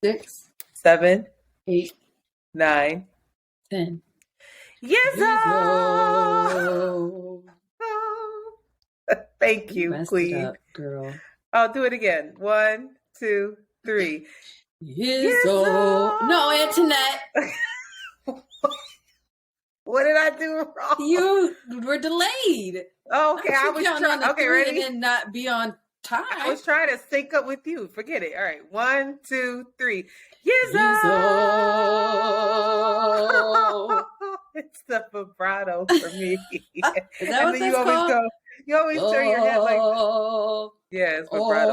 6, 7, 8, 9, 10. Yes, Thank you, Queen. Up, girl. I'll do it again. 1, 2, 3. No, Antoinette. What did I do wrong? You were delayed. Oh, okay, I was trying. Okay, ready? And not be on time. I was trying to sync up with you. Forget it. All right, 1, 2, 3. It's the vibrato for me. Is that what that's called? You always turn your head like, yeah, it's vibrato.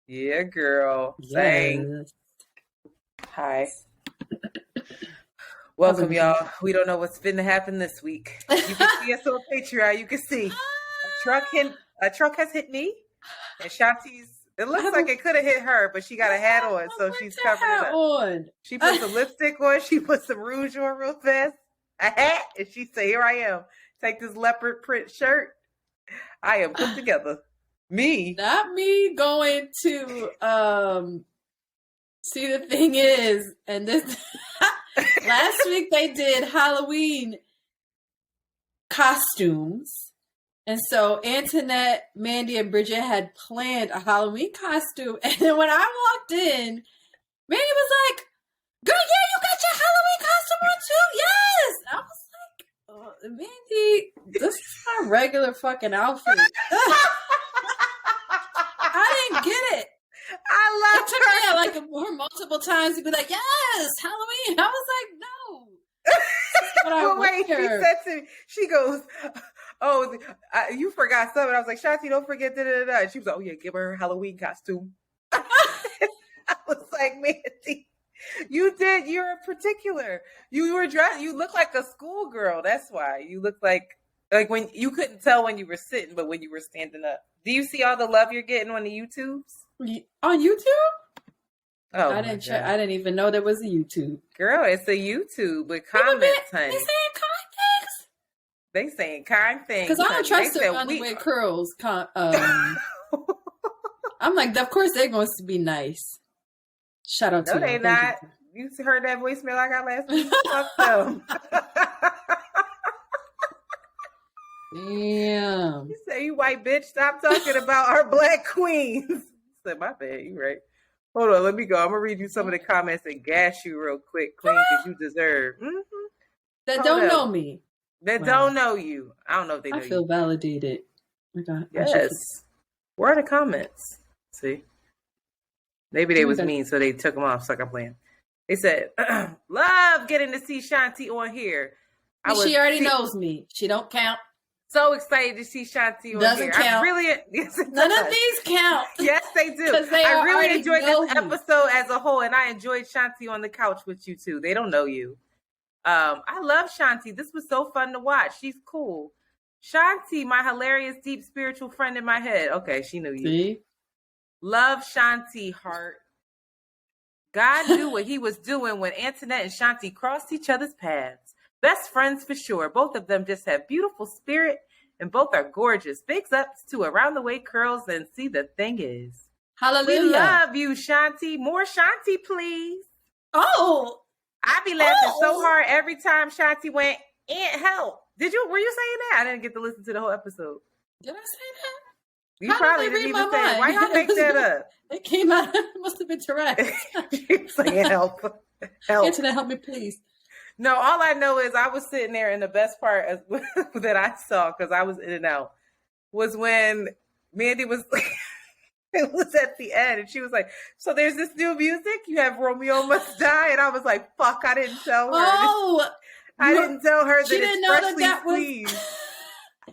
Yeah, girl. Sing. Hi. Welcome, y'all. We don't know what's finna happen this week. You can see us on Patreon. You can see a truck has hit me, and Shanti's. It looks like it could have hit her, but she got a hat on, so she's covering it up. She put some lipstick on. She put some rouge on real fast. A hat, and she said, "Here I am. Take this leopard print shirt. I am put together." Me, not me, going to see. The thing is, and this last week they did Halloween costumes, and so Antoinette, Mandy, and Bridget had planned a Halloween costume, and then when I walked in, Mandy was like, "Girl, yeah, you got your Halloween costume on too, yes." I was like, Mandy, this is my regular fucking outfit. I didn't get it. I love it. Took me like multiple times to be like, "Yes, Halloween." I was like, "No." But wait, she said to me, she goes, "Oh, you forgot something." I was like, "Shanti, don't forget da-da-da-da." And she was like, "Oh yeah, give her Halloween costume." I was like, Mandy, you did. You're particular. You were dressed. You look like a schoolgirl. That's why you look like when you couldn't tell when you were sitting, but when you were standing up. Do you see all the love you're getting on the YouTubes? On YouTube? Oh, I didn't check. I didn't even know there was a YouTube. Girl, it's a YouTube with comments, honey. They saying kind things. They saying kind things. Because I don't trust their underwear curls. I'm like, of course they're going to be nice. Shout out to them. No, they not. You heard that voicemail I got last week? Fuck them. Damn. You say, "You white bitch, stop talking about our black queens." I said, "My bad, you right." Hold on, let me go. I'm gonna read you some of the comments and gas you real quick, Queen, because you deserve. Mm-hmm. That don't know me. That don't know you. I don't know if they know you. I feel validated. Yes. Where are the comments? See? Maybe they was mean, so they took them off. So I'm playing. They said, "Love getting to see Shanti on here." She already knows me. She don't count. So excited to see Shanti on Doesn't here. Count. None of these count. Yes, they do. I really enjoyed this episode as a whole, and I enjoyed Shanti on the couch with you too. They don't know you. I love Shanti. This was so fun to watch. She's cool. Shanti, my hilarious, deep spiritual friend in my head. Okay, she knew you. See? Love Shanti, heart. God knew what he was doing when Antoinette and Shanti crossed each other's paths. Best friends for sure. Both of them just have beautiful spirit and both are gorgeous. Bigs ups to Around the Way Curls and see the thing is. Hallelujah. We love you, Shanti. More Shanti, please. Oh. I be laughing so hard every time Shanti went, "Aunt, help." Were you saying that? I didn't get to listen to the whole episode. Did I say that? You probably didn't even say it. Why y'all make that up? It came out. It must have been Tourette's. She's saying help. Help. Antoinette, help me, please. No, all I know is I was sitting there, and the best part that I saw, because I was in and out, was when Mandy was it was at the end, and she was like, "So there's this new music. You have Romeo Must Die," and I was like, "Fuck!" I didn't tell her. I didn't tell her that it's freshly squeezed.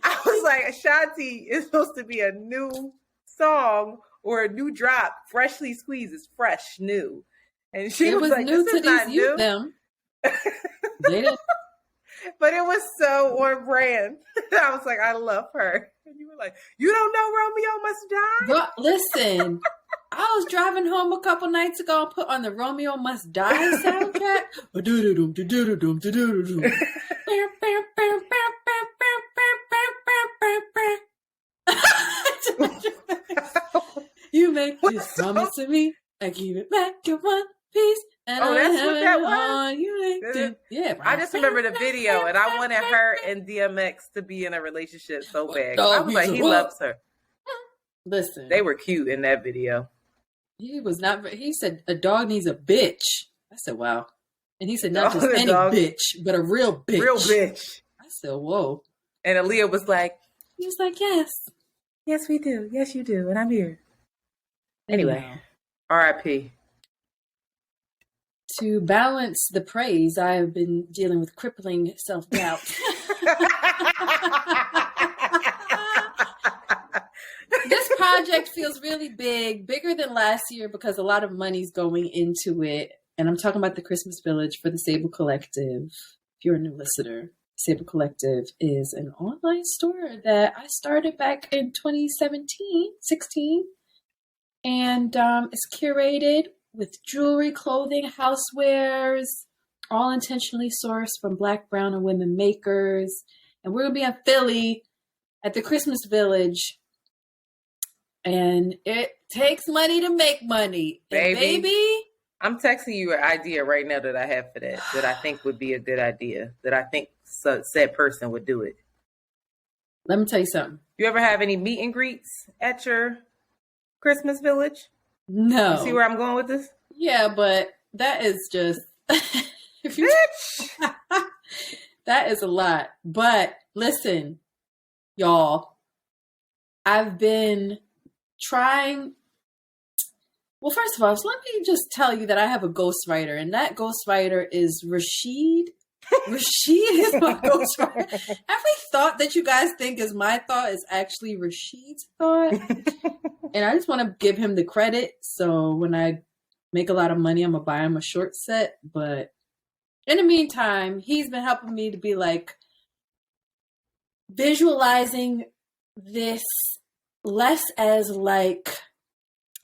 I was like, Shanti is supposed to be a new song or a new drop. Freshly squeezed is fresh, new, and she was like, new "This to is not these new." Them. They didn't. But it was so on brand. I was like, I love her. And you were like, "You don't know Romeo Must Die?" But listen, I was driving home a couple nights ago and put on the Romeo Must Die soundtrack. You make this promise to me. I keep it back in one piece. And that's what that was? Yeah. I just remember the video, and I wanted her and DMX to be in a relationship so bad. I was like, he loves her. Listen. They were cute in that video. He was not, he said, a dog needs a bitch. I said, wow. And he said, not just any bitch, but a real bitch. Real bitch. I said, whoa. And Aaliyah was like, he was like, yes. Yes, we do. Yes, you do. And I'm here. Anyway, R.I.P. To balance the praise, I have been dealing with crippling self-doubt. This project feels really big, bigger than last year because a lot of money's going into it. And I'm talking about the Christmas Village for the Sable Collective. If you're a new listener, Sable Collective is an online store that I started back in 16. And it's curated with jewelry, clothing, housewares, all intentionally sourced from Black, brown, and women makers. And we're going to be in Philly at the Christmas Village. And it takes money to make money. Baby. I'm texting you an idea right now that I have for that I think would be a good idea, that I think said person would do it. Let me tell you something. You ever have any meet and greets at your Christmas Village? No. You see where I'm going with this? Yeah, but that is just... that is a lot. But listen, y'all, I've been trying... Well, first of all, so let me just tell you that I have a ghostwriter, and that ghostwriter is Rashid. Rashid is my ghostwriter. Every thought that you guys think is my thought is actually Rashid's thought. And I just want to give him the credit. So when I make a lot of money, I'm going to buy him a short set. But in the meantime, he's been helping me to be like visualizing this less as like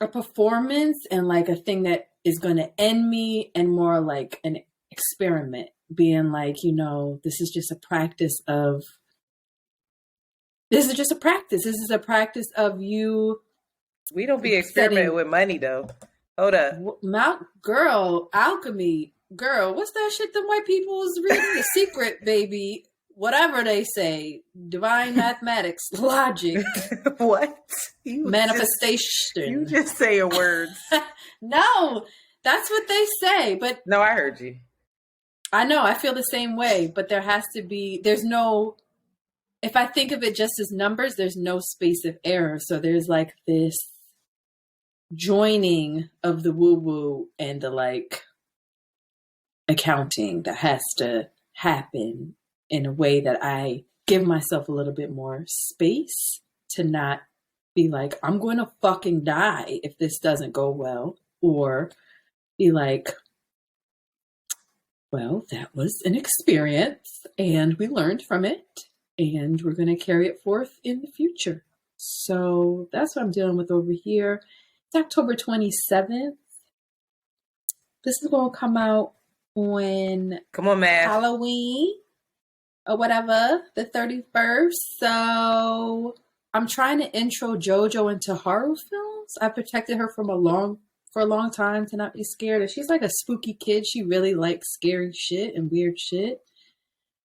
a performance and like a thing that is going to end me, and more like an experiment, being like, you know, this is just a practice of you. We don't be experimenting with money though. Hold up. Alchemy. Girl, what's that shit them white people's reading? The Secret, baby. Whatever they say. Divine mathematics. Logic. What? Manifestation. You just saying words. No, that's what they say. But no, I heard you. I know, I feel the same way. But there's no, if I think of it just as numbers, there's no space of error. So there's like this joining of the woo-woo and the like accounting that has to happen in a way that I give myself a little bit more space to not be like, I'm going to fucking die if this doesn't go well, or be like, well, that was an experience and we learned from it and we're going to carry it forth in the future. So that's what I'm dealing with over here. It's October 27th. This is going to come out on Halloween or whatever, the 31st. So I'm trying to intro JoJo into horror films. I protected her for a long time to not be scared. And she's like a spooky kid. She really likes scary shit and weird shit.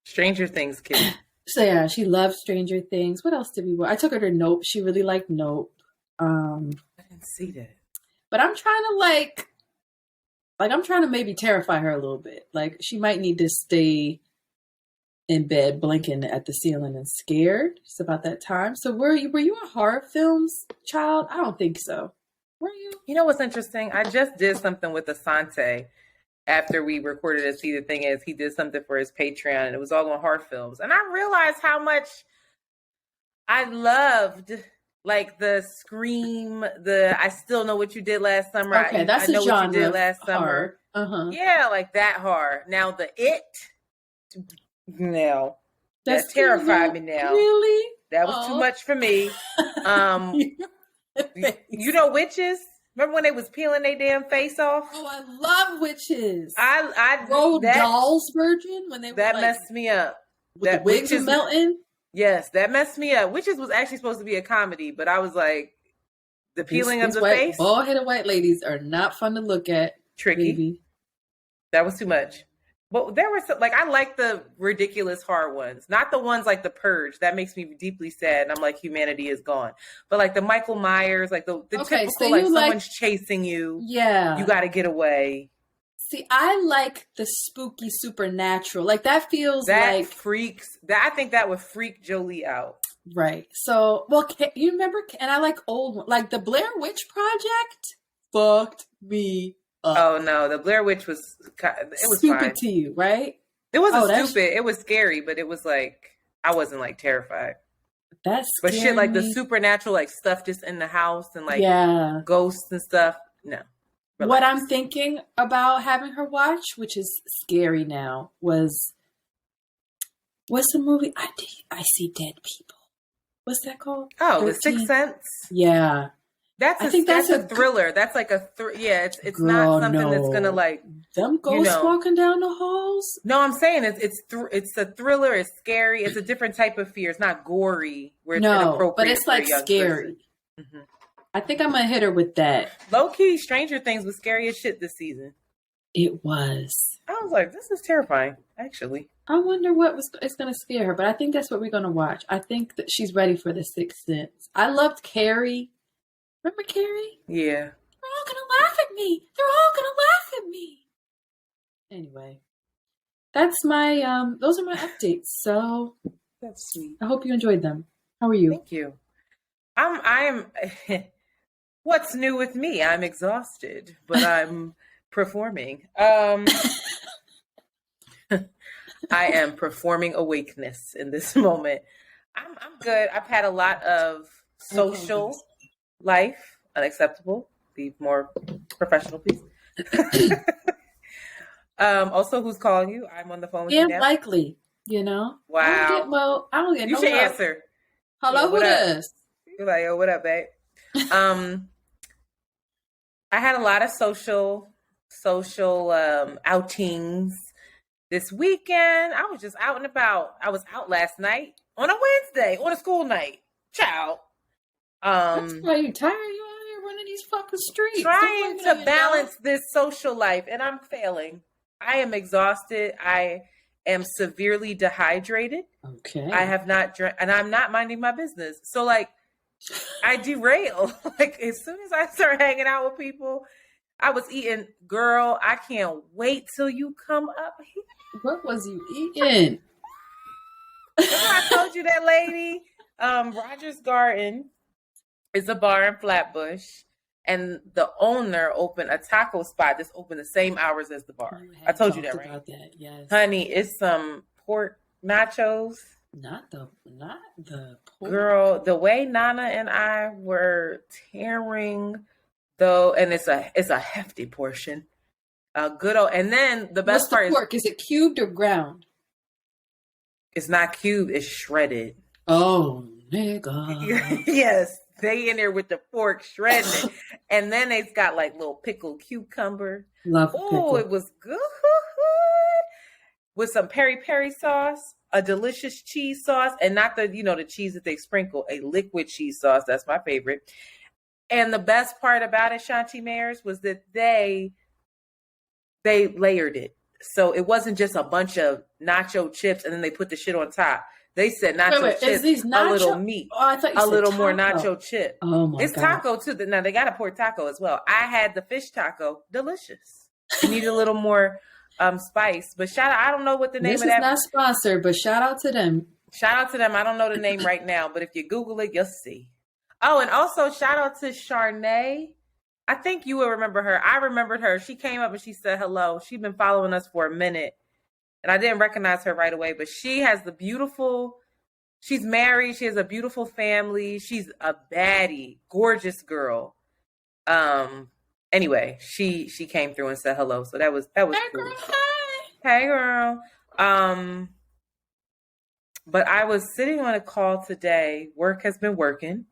Stranger Things kid. So yeah, she loves Stranger Things. What else did we watch? I took her to Nope. She really liked Nope. I didn't see that. But I'm trying to I'm trying to maybe terrify her a little bit. Like, she might need to stay in bed blinking at the ceiling and scared. It's about that time. So were you in horror films, child? I don't think so. Were you? You know what's interesting? I just did something with Asante after we recorded a See the Thing Is. He did something for his Patreon, and it was all on horror films. And I realized how much I loved, like, the Scream, I Still Know What You Did Last Summer. Okay, that's I Know a genre What You Did Last Summer. Uh-huh. Yeah, like that horror. Now the It, no, that terrified me now. Really? That was too much for me. You know Witches? Remember when they was peeling their damn face off? Oh, I love Witches. I Roald Dahl's version when they that messed me up. That the wigs were melting. Yes, that messed me up. Witches was actually supposed to be a comedy, but I was like, The peeling of the white, face? bald-headed white ladies are not fun to look at. Tricky. Baby. That was too much. But there were some, like, I like the ridiculous hard ones, not the ones like The Purge. That makes me deeply sad. And I'm like, humanity is gone. But like the Michael Myers, like the typical, so like someone's chasing you. Yeah. You got to get away. See, I like the spooky supernatural. Like that feels that like freaks. That I think that would freak Jolie out. Right. So, well, you remember? And I like old, like the Blair Witch Project. Fucked me up. Oh no, the Blair Witch was stupid fine. To you, right? It wasn't stupid. It was scary, but it was like I wasn't like terrified. That's but shit like the supernatural, like stuff just in the house and like ghosts and stuff. No. Relax. What I'm thinking about having her watch, which is scary now, was what's the movie? I See Dead People. What's that called? Oh, 13? The Sixth Sense. Yeah, that's a thriller. That's like a it's not something that's gonna like them ghosts walking down the halls. No, I'm saying it's a thriller. It's scary. It's a different type of fear. It's not gory. Where it's inappropriate, but it's like scary. Mm-hmm. I think I'm gonna hit her with that. Low key, Stranger Things was scary as shit this season. It was. I was like, this is terrifying. Actually, I wonder it's gonna scare her, but I think that's what we're gonna watch. I think that she's ready for the Sixth Sense. I loved Carrie. Remember Carrie? Yeah. They're all gonna laugh at me. They're all gonna laugh at me. Anyway, that's my those are my updates. So that's sweet. I hope you enjoyed them. How are you? Thank you. I'm what's new with me? I'm exhausted, but I'm performing. I am performing awakeness in this moment. I'm good. I've had a lot of social life. Unacceptable. Be more professional, please. Also, who's calling you? I'm on the phone with you now. Likely, you know. Wow. I don't get you should answer. Hello, who this? You're like, yo, what up, babe? I had a lot of social outings this weekend. I was just out and about. I was out last night on a Wednesday, on a school night. Ciao. That's why you tired. You out here running these fucking streets. Trying to balance this social life, and I'm failing. I am exhausted. I am severely dehydrated. Okay. I have not drank, and I'm not minding my business. So, like, I derail. Like, as soon as I start hanging out with people, I was eating. Girl, I can't wait till you come up here. What was you eating? I told you that lady. Rogers Garden is a bar in Flatbush, and the owner opened a taco spot that's open the same hours as the bar. I told you that, right? About that, yes. Honey, it's some pork nachos. Not the pork. Girl, the way Nana and I were tearing though, and it's a hefty portion. Good old, and then the best part pork? Is it cubed or ground? It's not cubed, it's shredded. Oh, nigga. Yes. They in there with the fork shredding it. And then it's got like little pickled cucumber. Love pickle. It was good. With some peri-peri sauce, a delicious cheese sauce, and not the cheese that they sprinkle, a liquid cheese sauce. That's my favorite. And the best part about it, Shanti Mayers, was that they layered it. So it wasn't just a bunch of nacho chips and then they put the shit on top. They said nacho chips, a little meat, a little more nacho chip. Oh my God. It's taco too. Now they got a pork taco as well. I had the fish taco, delicious. You need a little more spice, but shout out. I don't know what the name of that. This is not sponsored, but shout out to them. Shout out to them. I don't know the name right now, but if you Google it, you'll see. Oh, and also shout out to Charnay. I think you will remember her. I remembered her. She came up and she said hello. She's been following us for a minute. And I didn't recognize her right away, but she has she's married. She has a beautiful family. She's a baddie, gorgeous girl. Anyway, she came through and said hello. So that was hey, cool. Girl, hi. Hey girl. But I was sitting on a call today. Work has been working.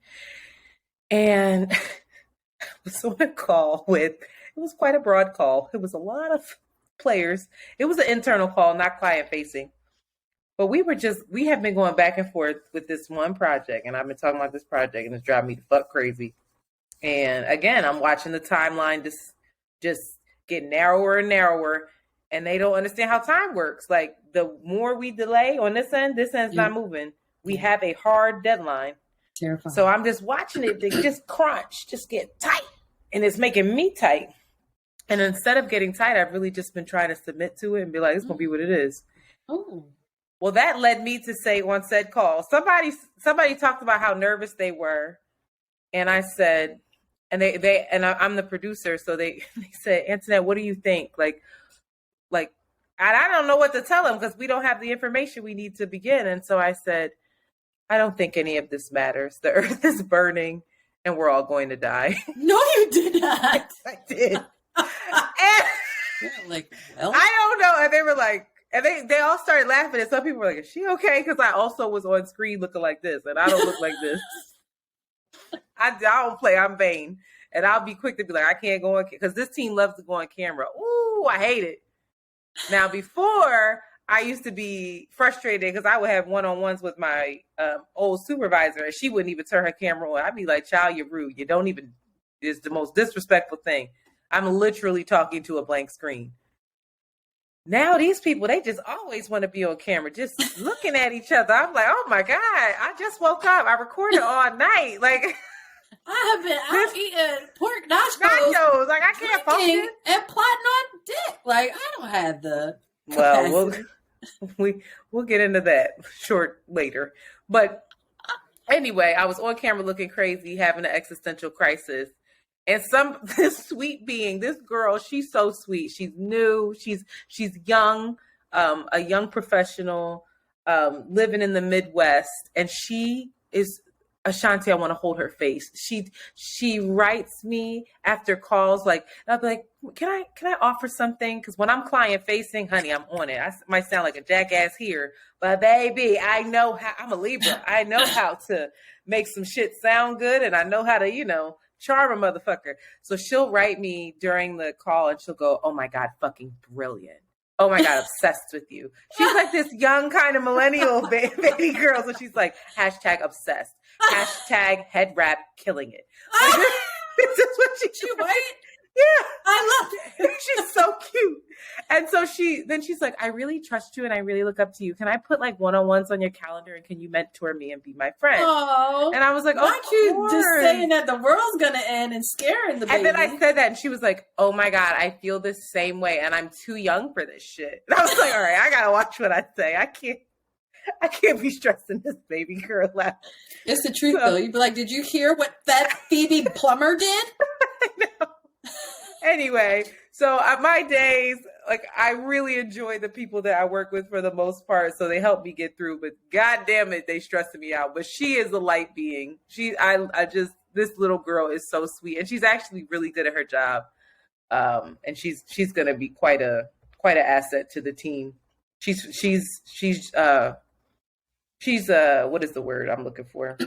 And I was on a call it was quite a broad call. It was a lot of players. It was an internal call, not client facing. But we have been going back and forth with this one project, and I've been talking about this project, and it's driving me the fuck crazy. And again, I'm watching the timeline just get narrower and narrower, and they don't understand how time works. Like, the more we delay on this end's not moving. We have a hard deadline. Terrifying. So I'm just watching it to just crunch, just get tight. And it's making me tight. And instead of getting tight, I've really just been trying to submit to it and be like, it's going to be what it is. Oh. Well, that led me to say on said call, somebody talked about how nervous they were. And I said, and I'm the producer. So they said, Antoinette, what do you think? Like, I don't know what to tell them because we don't have the information we need to begin. And so I said, I don't think any of this matters. The earth is burning and we're all going to die. No, you did not. I did. And like, well, I don't know. And they were like, and they all started laughing. And some people were like, is she okay? Because I also was on screen looking like this. And I don't look like this. I don't play. I'm vain. And I'll be quick to be like, I can't go on. Because this team loves to go on camera. Ooh, I hate it. Now, before, I used to be frustrated because I would have one-on-ones with my old supervisor, and she wouldn't even turn her camera on. I'd be like, child, you're rude. You don't even, it's the most disrespectful thing. I'm literally talking to a blank screen. Now these people, they just always want to be on camera, just looking at each other. I'm like, oh my God, I just woke up. I recorded all night. Like, I have been out eating pork nachos. Like, I can't function. And plotting on dick. Like, I don't have the capacity. Well, we'll get into that short later. But anyway, I was on camera looking crazy, having an existential crisis. And this sweet being, this girl, she's so sweet. She's new. She's young, a young professional, living in the Midwest. And she is Shanti. I want to hold her face. She writes me after calls, like, I'll be like, can I offer something? Because when I'm client facing, honey, I'm on it. I might sound like a jackass here, but baby, I know how. I'm a Libra. I know how to make some shit sound good, and I know how to, charm a motherfucker. So she'll write me during the call, and she'll go, "Oh my God, fucking brilliant. Oh my God, obsessed with you." She's like this young kind of millennial baby girl. So she's like, #obsessed. #head wrap killing it. Like, this is what she white? Yeah. I love it. She's so cute. And so she's like, I really trust you and I really look up to you. Can I put like one-on-ones on your calendar and can you mentor me and be my friend? Oh. And I was like, not you just saying that the world's gonna end and scaring the baby. And then I said that and she was like, oh my God, I feel the same way and I'm too young for this shit. And I was like, all right, I gotta watch what I say. I can't be stressing this baby girl out. It's the truth though. You'd be like, did you hear what that Phoebe Plumber did? I know. Anyway, so my days, like, I really enjoy the people that I work with for the most part. So they help me get through, but God damn it, they stressing me out. But she is a light being. This little girl is so sweet, and she's actually really good at her job. And she's going to be quite an asset to the team. She's what is the word I'm looking for?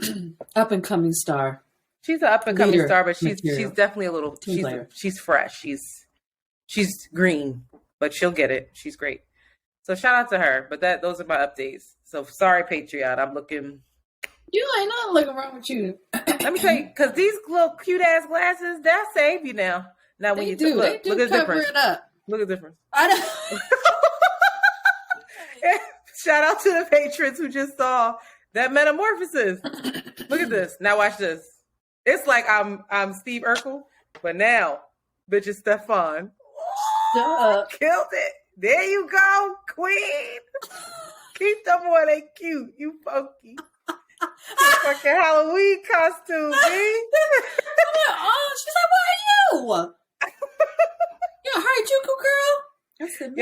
Up and coming star. She's an up and coming star, but she's definitely a little she's fresh. She's green, but she'll get it. She's great. So shout out to her. But those are my updates. So sorry, Patreon. I'm looking. You ain't nothing looking wrong with you. Let me tell you, because these little cute ass glasses, that save you now. Now when they look at the difference. It up. Look at the difference. I know. Shout out to the patrons who just saw that metamorphosis. Look at this. Now watch this. It's like I'm Steve Urkel, but now, bitch, is Stefan. Killed it. There you go, queen. Keep them on. They cute. You funky. Fucking Halloween costume, B. Oh, she's like, what are you? You a Harajuku girl? I said,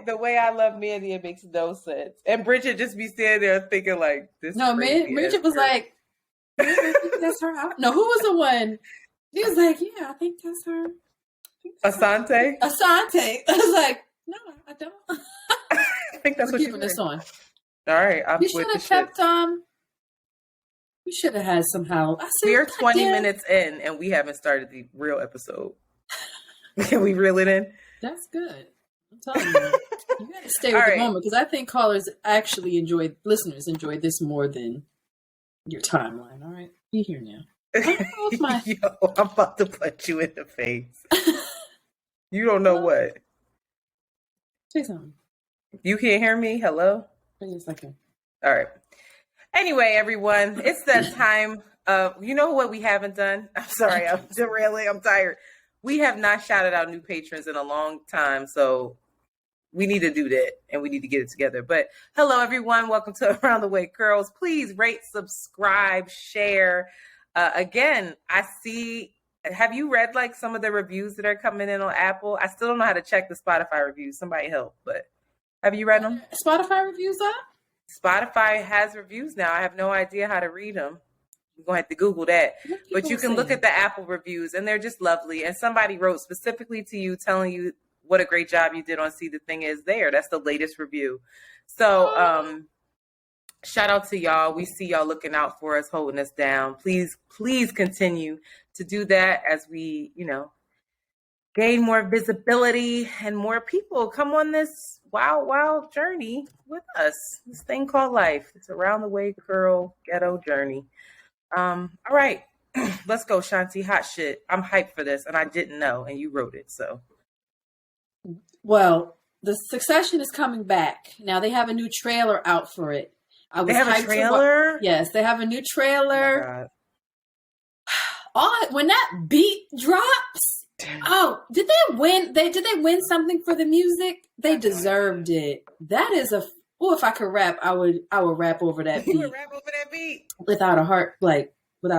the way I love Mandy, it makes no sense. And Bridget just be standing there thinking like this. No, Bridget was like, I think that's her. No, who was the one? He was like, yeah, I think that's her. Asante. I was like, no, I don't. I think that's what keeping this on. All right, You should have kept. We should have had somehow. We're 20 minutes in, and we haven't started the real episode. Can we reel it in? That's good. I'm telling you, you got to stay with the moment because I think listeners enjoy this more than your timeline. All right, be here now. Yo, I'm about to punch you in the face. You don't know what. Say something. You can't hear me? Hello? Wait a second. All right. Anyway, everyone, it's that time of, you know what we haven't done? I'm sorry, I'm derailing. I'm tired. We have not shouted out new patrons in a long time, so we need to do that, and we need to get it together. But hello, everyone. Welcome to Around the Way Curls. Please rate, subscribe, share. Again, I see, have you read like some of the reviews that are coming in on Apple? I still don't know how to check the Spotify reviews. Somebody help, but have you read them? Spotify reviews up? Spotify has reviews now. I have no idea how to read them. You're going to have to Google that. But you can look at the Apple reviews, and they're just lovely. And somebody wrote specifically to you telling you what a great job you did on See the Thing Is There. That's the latest review. So shout out to y'all. We see y'all looking out for us, holding us down. Please continue to do that as we, gain more visibility and more people come on this wild journey with us. This thing called life. It's Around the Way Curl Ghetto Journey. All right. Let's go, Shanti. Hot shit. I'm hyped for this, and I didn't know, and you wrote it, so. Well, the Succession is coming back. Now they have a new trailer out for it. They have a trailer? Yes, they have a new trailer. Oh my God. When that beat drops, did they win? Did they win something for the music? They deserved it. That is if I could rap, I would rap over that beat. You would rap over that beat without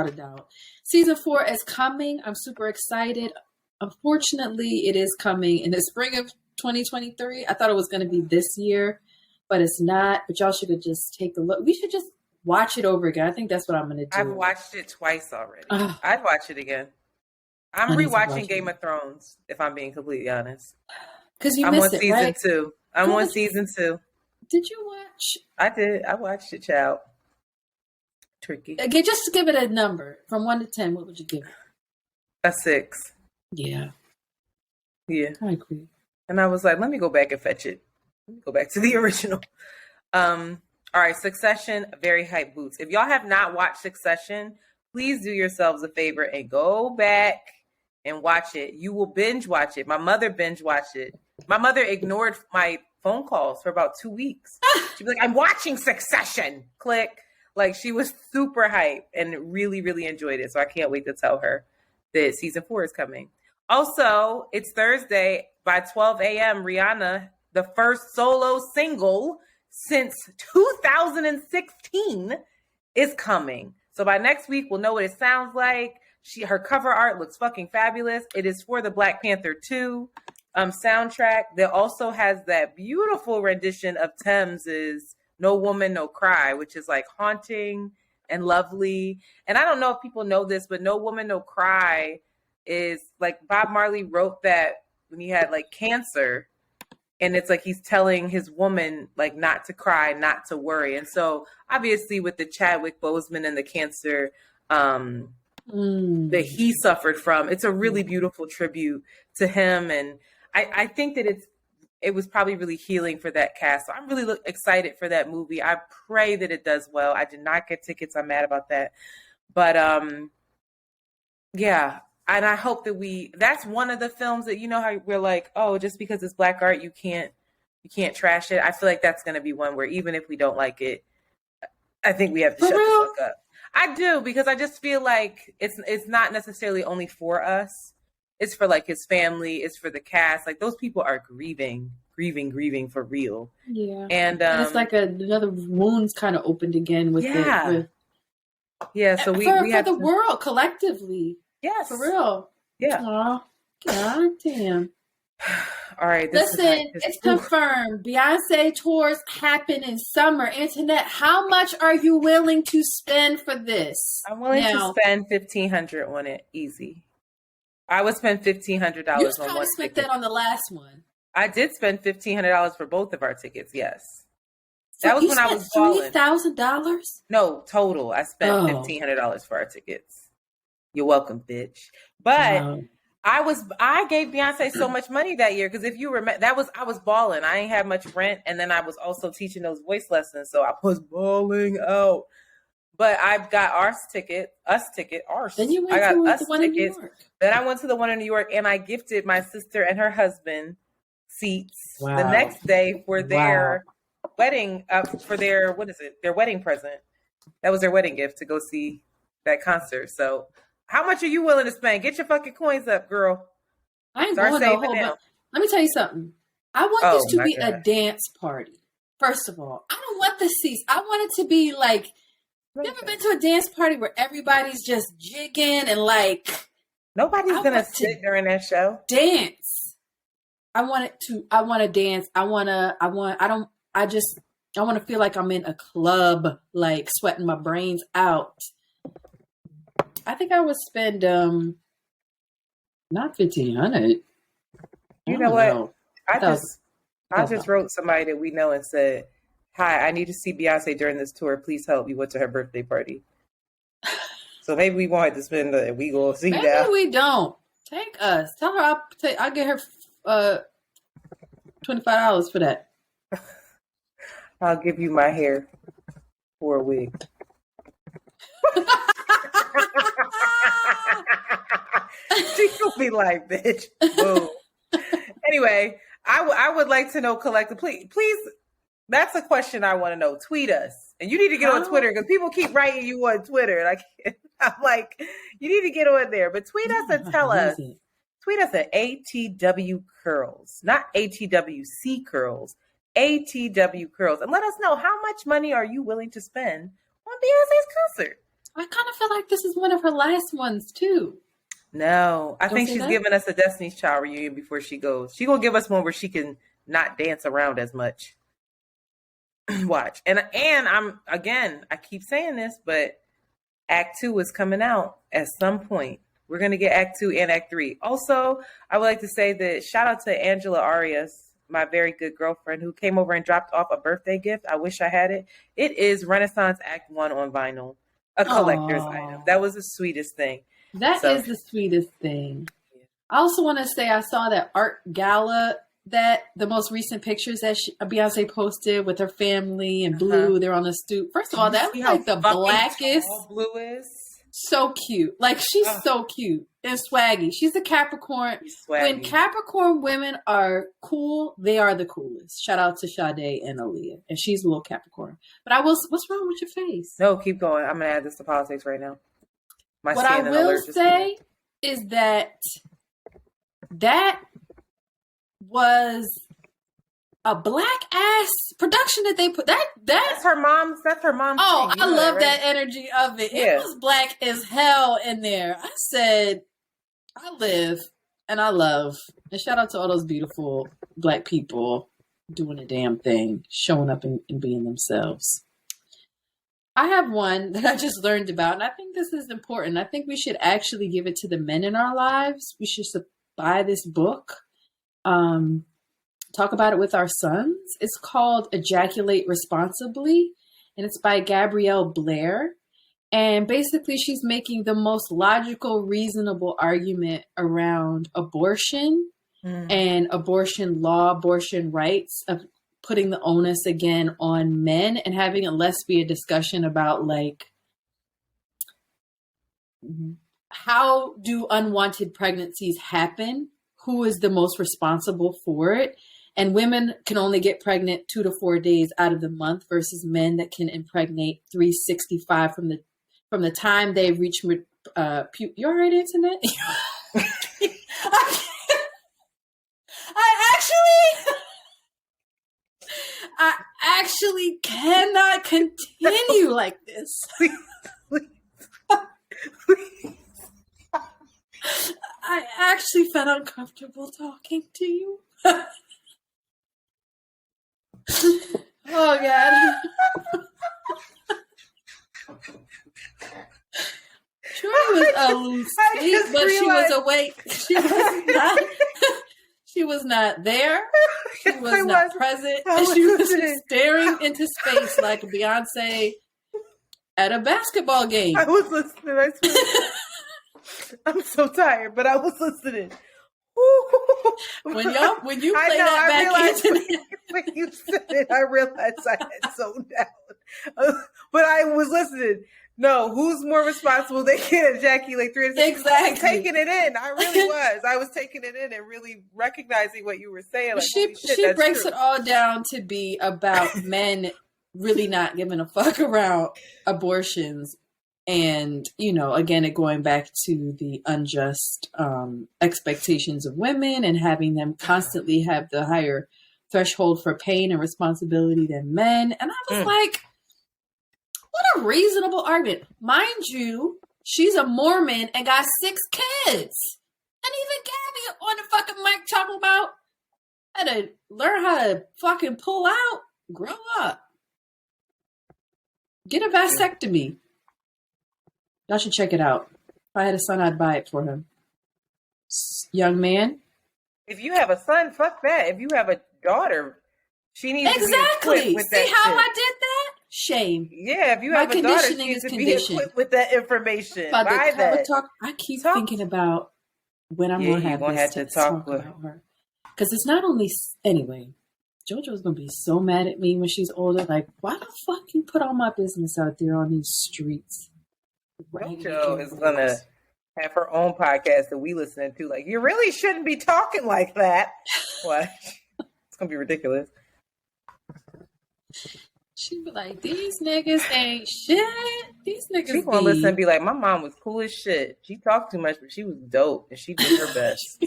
a doubt. Season 4 is coming. I'm super excited. Unfortunately, it is coming in the spring of 2023. I thought it was going to be this year, but it's not. But y'all should just take a look. We should just watch it over again. I think that's what I'm going to do. I've watched it twice already. I'd watch it again. I'm rewatching Game of Thrones, if I'm being completely honest. Because I'm on season 2. I'm on season 2. Did you watch? I did. I watched it, child. Tricky. Okay, just to give it a number from 1 to 10, what would you give it? A 6. Yeah. Yeah. I agree. And I was like, let me go back and fetch it. Let me go back to the original. All right, Succession, very hype boots. If y'all have not watched Succession, please do yourselves a favor and go back and watch it. You will binge watch it. My mother binge watched it. My mother ignored my phone calls for about 2 weeks. She'd be like, I'm watching Succession. Click. Like, she was super hype and really, really enjoyed it. So I can't wait to tell her that season 4 is coming. Also, it's Thursday by 12 a.m. Rihanna, the first solo single since 2016, is coming. So by next week, we'll know what it sounds like. Her cover art looks fucking fabulous. It is for the Black Panther 2 soundtrack. That also has that beautiful rendition of Thames's No Woman, No Cry, which is like haunting and lovely. And I don't know if people know this, but No Woman, No Cry is like Bob Marley wrote that when he had like cancer. And it's like he's telling his woman like not to cry, not to worry. And so obviously with the Chadwick Boseman and the cancer that he suffered from, it's a really beautiful tribute to him. And I think that it was probably really healing for that cast. So I'm really excited for that movie. I pray that it does well. I did not get tickets. I'm mad about that. But yeah. And I hope that that's one of the films that, how we're like, oh, just because it's Black art, you can't trash it. I feel like that's going to be one where even if we don't like it, I think we have to shut the fuck up. I do, because I just feel like it's not necessarily only for us. It's for like his family. It's for the cast. Like those people are grieving for real. Yeah. And it's like another wound's kind of opened again with it. Yeah. So we have the world collectively. Yes. For real. Yeah. Oh, God damn. All right. Listen, it's confirmed. Beyonce tours happen in summer. Antoinette, how much are you willing to spend for this? I'm willing to spend $1,500 on it. Easy. I would spend $1,500 on one ticket. You spent that on the last one. I did spend $1,500 for both of our tickets. Yes. So that was when I was balling. $3,000? No, total. I spent $1,500 for our tickets. You're welcome, bitch. But I gave Beyonce so much money that year because if you remember, I was balling. I ain't had much rent, and then I was also teaching those voice lessons, so I was balling out. But I've got ours. Then you I went got to us the one in New tickets. York. Then I went to the one in New York, and I gifted my sister and her husband seats the next day for their wedding, for their, their wedding present. That was their wedding gift to go see that concert. So how much are you willing to spend? Get your fucking coins up, girl. I ain't going to a whole bunch. Let me tell you something. I want this to be a dance party. First of all, I don't want the seats. I want it to be like, you ever been to a dance party where everybody's just jigging and like nobody's gonna sit during that show? Dance. I want to dance. I want to feel like I'm in a club, like sweating my brains out. I think I would spend not $1,500. You know what? I just wrote somebody that we know and said, "Hi, I need to see Beyonce during this tour. Please help." We went to her birthday party. So maybe we won't have to spend we go see that. Maybe we don't. Take us. Tell her I'll get her $25 for that. I'll give you my hair for a wig. She'll be like, bitch. Boom. Anyway, I would like to know, Collective, please, that's a question I want to know. Tweet us. And you need to get on Twitter because people keep writing you on Twitter. Like, I'm like, you need to get on there. But tweet us and tell us. Tweet us at ATW Curls, not ATWC Curls, ATW Curls. And let us know, how much money are you willing to spend on Beyonce's concert? I kind of feel like this is one of her last ones, too. No, I think she's giving us a Destiny's Child reunion before she goes. She's going to give us one where she can not dance around as much. Watch. And I keep saying this, but Act 2 is coming out at some point. We're going to get Act 2 and Act 3. Also, I would like to say that shout out to Angela Arias, my very good girlfriend, who came over and dropped off a birthday gift. I wish I had it. It is Renaissance Act 1 on vinyl, a collector's item. That was the sweetest thing. That is the sweetest thing. Yeah. I also want to say I saw that art gala, that the most recent pictures that Beyonce posted with her family and Blue. They're on the stoop. First of all, that was like the blackest. Blue is so cute. Like, she's so cute and swaggy. She's a Capricorn. When Capricorn women are cool, they are the coolest. Shout out to Sade and Aaliyah. And she's a little Capricorn. But what's wrong with your face? No, keep going. I'm going to add this to politics right now. What I will say is that was a black ass production that they put. That's her mom's. That's her mom's. Oh, I love that energy of it. Yeah. It was black as hell in there. I said, I live and I love. And shout out to all those beautiful black people doing a damn thing, showing up and being themselves. I have one that I just learned about, and I think this is important. I think we should actually give it to the men in our lives. We should buy this book, talk about it with our sons. It's called Ejaculate Responsibly, and it's by Gabrielle Blair. And basically, she's making the most logical, reasonable argument around abortion and abortion law, abortion rights, of putting the onus again on men and having it less be a discussion about like, how do unwanted pregnancies happen? Who is the most responsible for it? And women can only get pregnant 2 to 4 days out of the month versus men that can impregnate 365 from the time they reach you all right, Antoinette? I actually cannot continue like this. I actually felt uncomfortable talking to you. Oh, God. Troy was asleep, but she was awake. She was not there. She was not present. And she was just staring into space like Beyonce at a basketball game. I was listening. I swear. I'm so tired, but I was listening. When you play that back into when you said it, I realized I had zoned out. But I was listening. No, who's more responsible? They can't ejaculate 3 Exactly. I was taking it in. I really was. I was taking it in and really recognizing what you were saying. Like, holy shit, she that's breaks true. it all down to be about men really not giving a fuck around abortions. And, you know, again, it going back to the unjust expectations of women and having them constantly have the higher threshold for pain and responsibility than men. And I was like, what a reasonable argument. Mind you, she's a Mormon and got 6 kids. And even Gabby on the fucking mic talking about how to learn how to fucking pull out. Grow up. Get a vasectomy. Y'all should check it out. If I had a son, I'd buy it for him. Young man. If you have a son, fuck that. If you have a daughter, she needs to be equipped with that. See how shit. I did that? Shame. Yeah, if you have a daughter, she needs to be equipped with that information. Buy that. I keep thinking about when I'm going to have this talk about her. Because it's not only... Anyway, JoJo's going to be so mad at me when she's older. Like, why the fuck you put all my business out there on these streets? JoJo is going to have her own podcast that we listen to. Like, you really shouldn't be talking like that. What? It's going to be ridiculous. She be like, these niggas ain't shit. These niggas She gonna listen and be like, my mom was cool as shit. She talked too much, but she was dope and she did her best.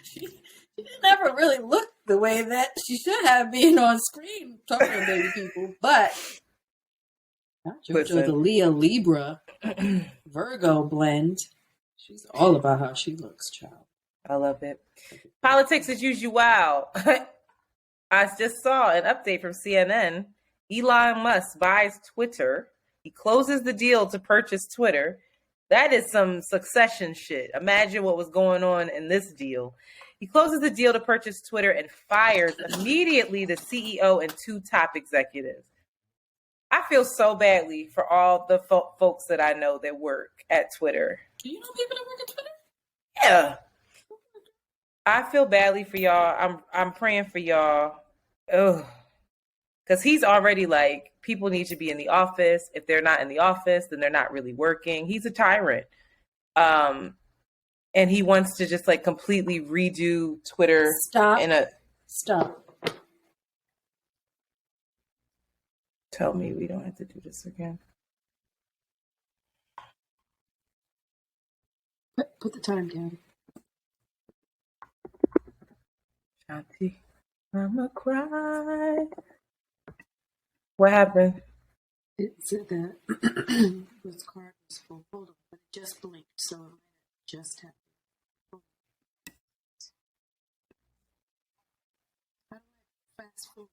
she never really looked the way that she should have been on screen talking to baby people. But JoJo, the Leah Libra Virgo blend, she's all about how she looks, child. I love it. Politics as usual. I just saw an update from CNN. Elon Musk buys Twitter. He closes the deal to purchase Twitter. That is some Succession shit. Imagine what was going on in this deal. He closes the deal to purchase Twitter and fires immediately the CEO and 2 top executives. I feel so badly for all the folks that I know that work at Twitter. Do you know people that work at Twitter? Yeah. I feel badly for y'all. I'm praying for y'all. Ugh. Because he's already like, people need to be in the office. If they're not in the office, then they're not really working. He's a tyrant. And he wants to just like completely redo Twitter. Stop. Tell me we don't have to do this again. Put the time down. Shanti, I'ma cry. What happened? It said that his card was full. Hold on, but it just blinked, so it just happened. How do I fast forward?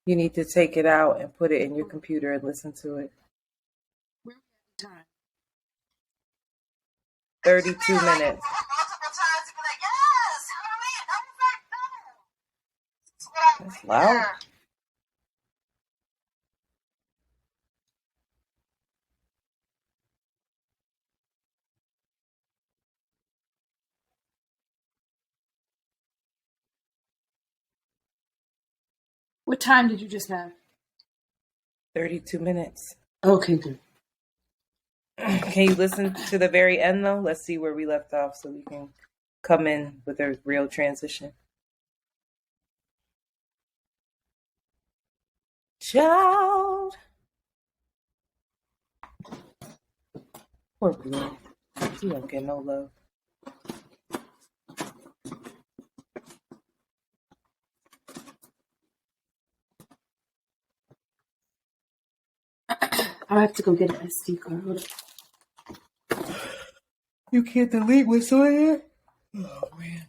You need to take it out and put it in your computer and listen to it. Where we at time? 32 minutes. That's loud. What time did you just have? 32 minutes. Okay, good. Can you listen to the very end, though? Let's see where we left off so we can come in with a real transition. Child. Poor Blue. He don't get no love. I have to go get an SD card. Hold up. You can't delete what's on it? Oh, man.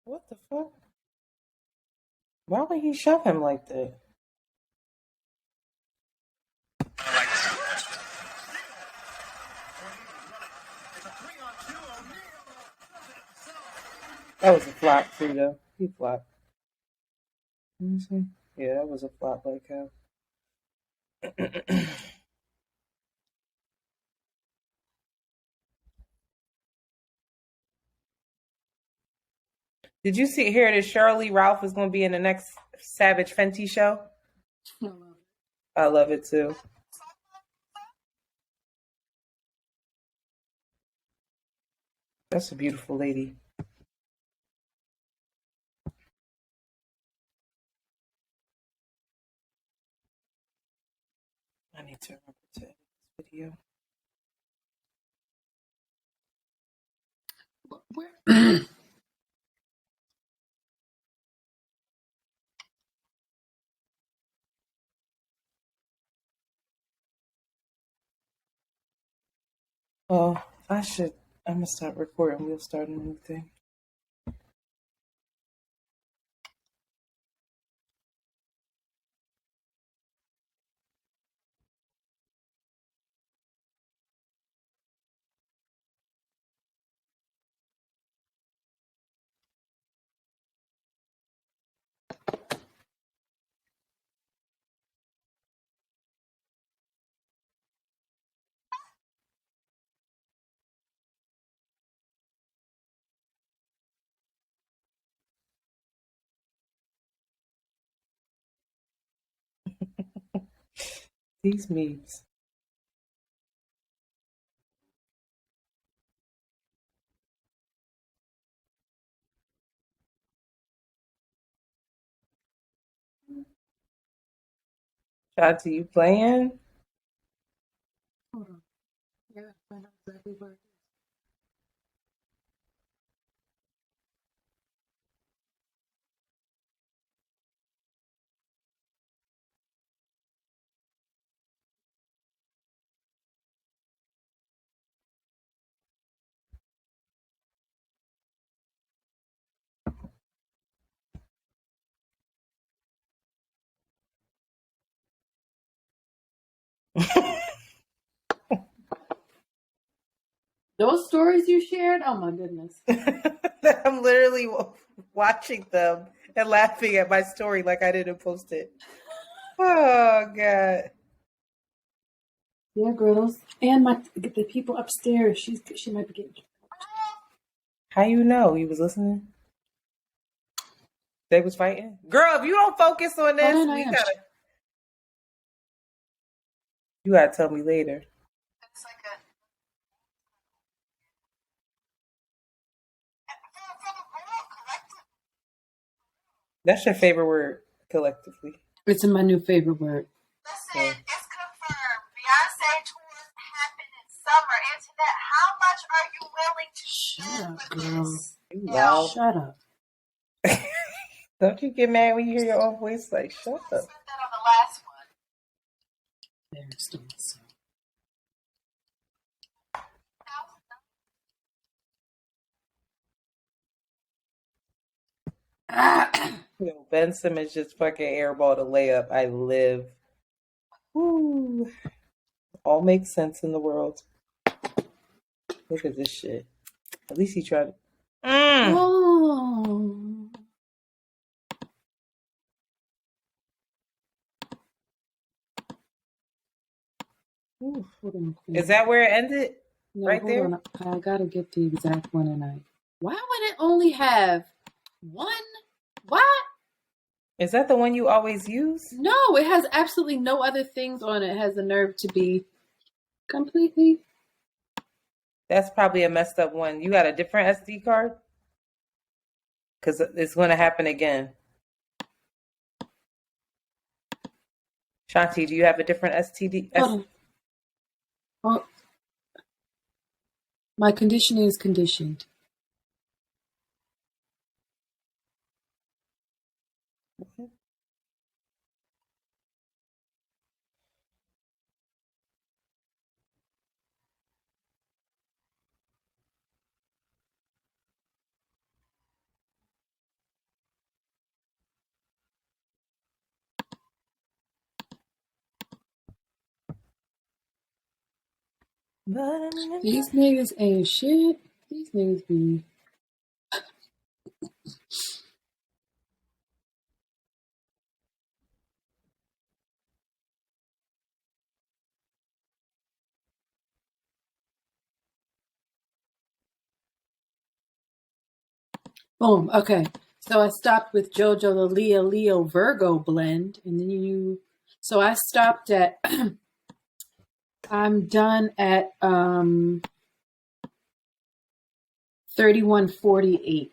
What the fuck? Why would he shove him like that? That was a flop too, though. He flopped. Let me see. Yeah, that was a flop like hell. Did you hear that Shirley Ralph is going to be in the next Savage Fenty show? I love it too. That's a beautiful lady. I need to remember to edit this video. Where? Well, I'm going to start recording. We'll start a new thing. These memes. Shanti, you playing? Hold on. Yeah, I know exactly where it Those stories you shared? Oh my goodness. I'm literally watching them and laughing at my story like I didn't post it. Oh, God. Yeah, girls. And the people upstairs. She might be getting. How you know? You was listening? They was fighting? Girl, if you don't focus on this, Hold on, you gotta tell me later. That's your favorite word, collectively. It's my new favorite word. Listen, it's confirmed. Beyonce tours happen in summer. Antoinette, how much are you willing to Shut up, for girl. this? You loud. Shut up. Don't you get mad when you hear your own voice? Like, shut up. I spent that on the last one. There, still so. Yo, Ben Simmons just fucking airballed a layup. I live. Woo. All makes sense in the world. Look at this shit. At least he tried. Oh. Ooh, Is that where it ended? No, right hold there? on. I gotta get the exact one, and why would it only have one? What? Is that the one you always use? No, it has absolutely no other things on it. It has the nerve to be completely. That's probably a messed up one. You got a different SD card? Because it's going to happen again. Shanti, do you have a different STD? Hold on. Oh, my conditioning is conditioned. These niggas ain't shit. These niggas be... Boom. Okay. So I stopped with JoJo the Leo Virgo blend. And then so I stopped at, I'm done at 3148.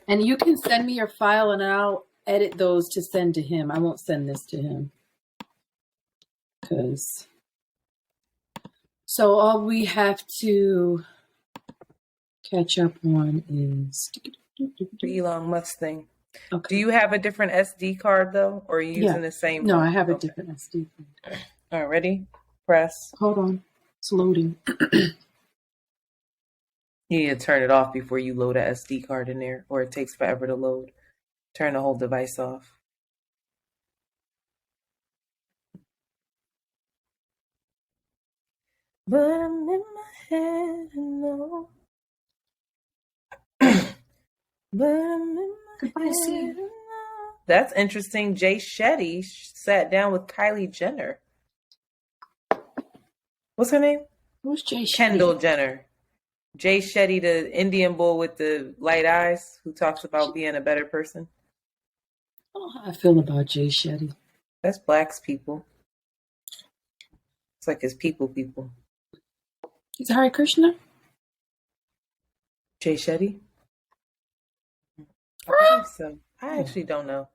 And you can send me your file and I'll edit those to send to him. I won't send this to him. So all we have to catch up on is the Elon Musk thing. Okay. Do you have a different SD card though, or are you using the same? No, one? I have a different SD card. All right, ready? Press. Hold on, it's loading. You need to turn it off before you load a SD card in there, or it takes forever to load. Turn the whole device off. But I'm in my head, no. But I'm in my head, no. That's interesting. Jay Shetty sat down with Kylie Jenner. What's her name? Who's Jay Shetty? Kendall Jenner. Jay Shetty, the Indian bull with the light eyes, who talks about being a better person. I don't know how I feel about Jay Shetty. That's Black's people. It's like his people. He's Hare Krishna? Jay Shetty? I think so. I actually don't know.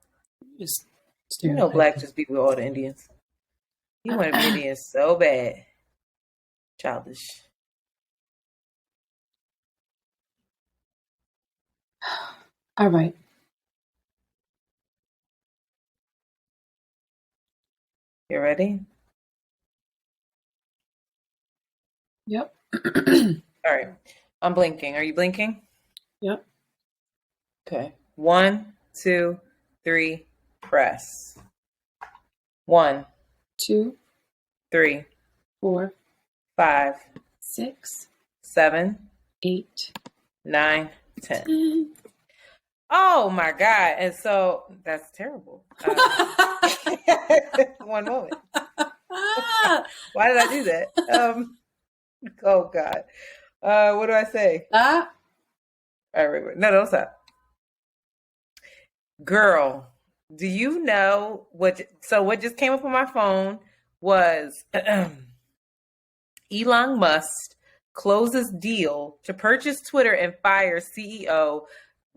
You know Black just be with all the Indians. He wanted to be Indian so bad. Childish. All right. You ready? Yep. All right. I'm blinking. Are you blinking? Yep. Okay. 1, 2, 3, press. 1, 2, 3, 4, 5, 6, 7, 8, 9, 10. 10. Oh my God. And so that's terrible. One moment. Why did I do that? Oh God. What do I say? All right, wait. No, don't stop. Girl, do you know what just came up on my phone was Elon Musk closes deal to purchase Twitter and fire CEO,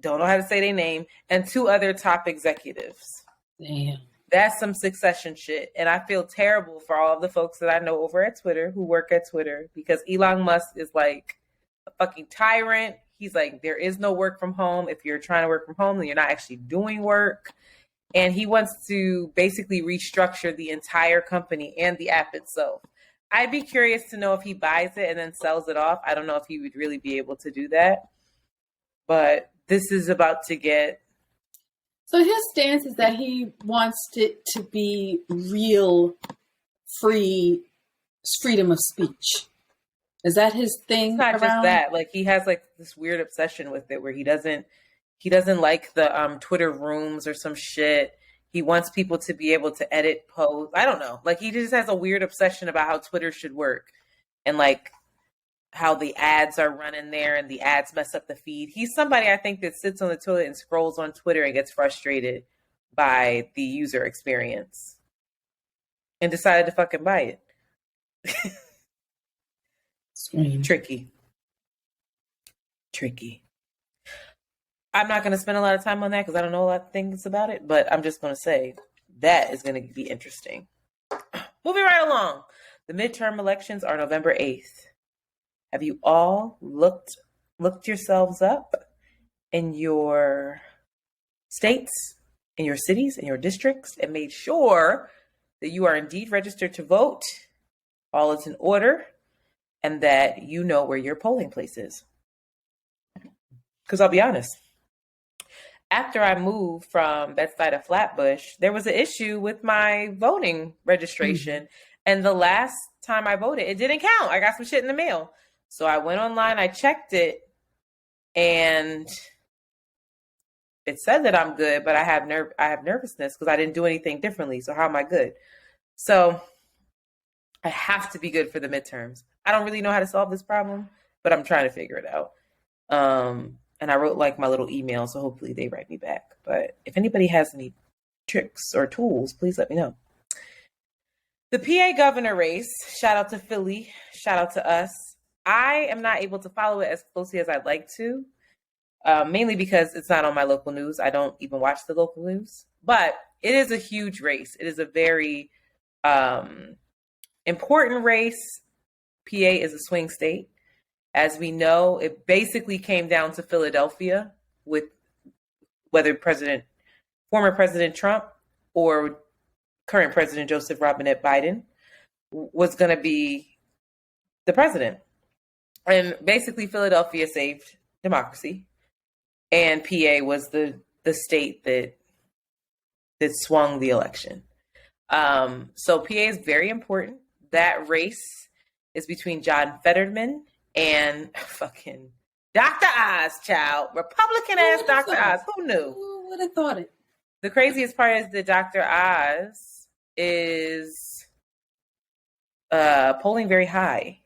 don't know how to say their name, and 2 other top executives. Damn. That's some Succession shit. And I feel terrible for all of the folks that I know over at Twitter who work at Twitter, because Elon Musk is like a fucking tyrant. He's like, there is no work from home. If you're trying to work from home, then you're not actually doing work. And he wants to basically restructure the entire company and the app itself. I'd be curious to know if he buys it and then sells it off. I don't know if he would really be able to do that. But this is about to get... So his stance is that he wants it to be real freedom of speech. Is that his thing? It's not just that. Like, he has like this weird obsession with it where he doesn't like the Twitter rooms or some shit. He wants people to be able to edit posts. I don't know. Like, he just has a weird obsession about how Twitter should work, and like how the ads are running there and the ads mess up the feed. He's somebody, I think, that sits on the toilet and scrolls on Twitter and gets frustrated by the user experience and decided to fucking buy it. Tricky. I'm not going to spend a lot of time on that because I don't know a lot of things about it, but I'm just going to say that is going to be interesting. Moving right along. The midterm elections are November 8th. Have you all looked yourselves up in your states, in your cities, in your districts, and made sure that you are indeed registered to vote, all is in order, and that you know where your polling place is? Because I'll be honest, after I moved from Bed-Stuy to Flatbush, there was an issue with my voting registration. Mm-hmm. And the last time I voted. It didn't count. I got some shit in the mail. So I went online, I checked it, and it said that I'm good, but I have nervousness because I didn't do anything differently. So how am I good? So I have to be good for the midterms. I don't really know how to solve this problem, but I'm trying to figure it out. And I wrote like my little email, so hopefully they write me back. But if anybody has any tricks or tools, please let me know. The PA governor race, shout out to Philly, shout out to us. I am not able to follow it as closely as I'd like to, mainly because it's not on my local news. I don't even watch the local news, but it is a huge race. It is a very important race. PA is a swing state. As we know, it basically came down to Philadelphia with whether former President Trump or current President Joseph Robinette Biden was going to be the president. And basically Philadelphia saved democracy. And PA was the state that swung the election. So PA is very important. That race is between John Fetterman and fucking Dr. Oz, child. Republican ass Dr. Oz. Who knew? Who would have thought it? The craziest part is that Dr. Oz is polling very high.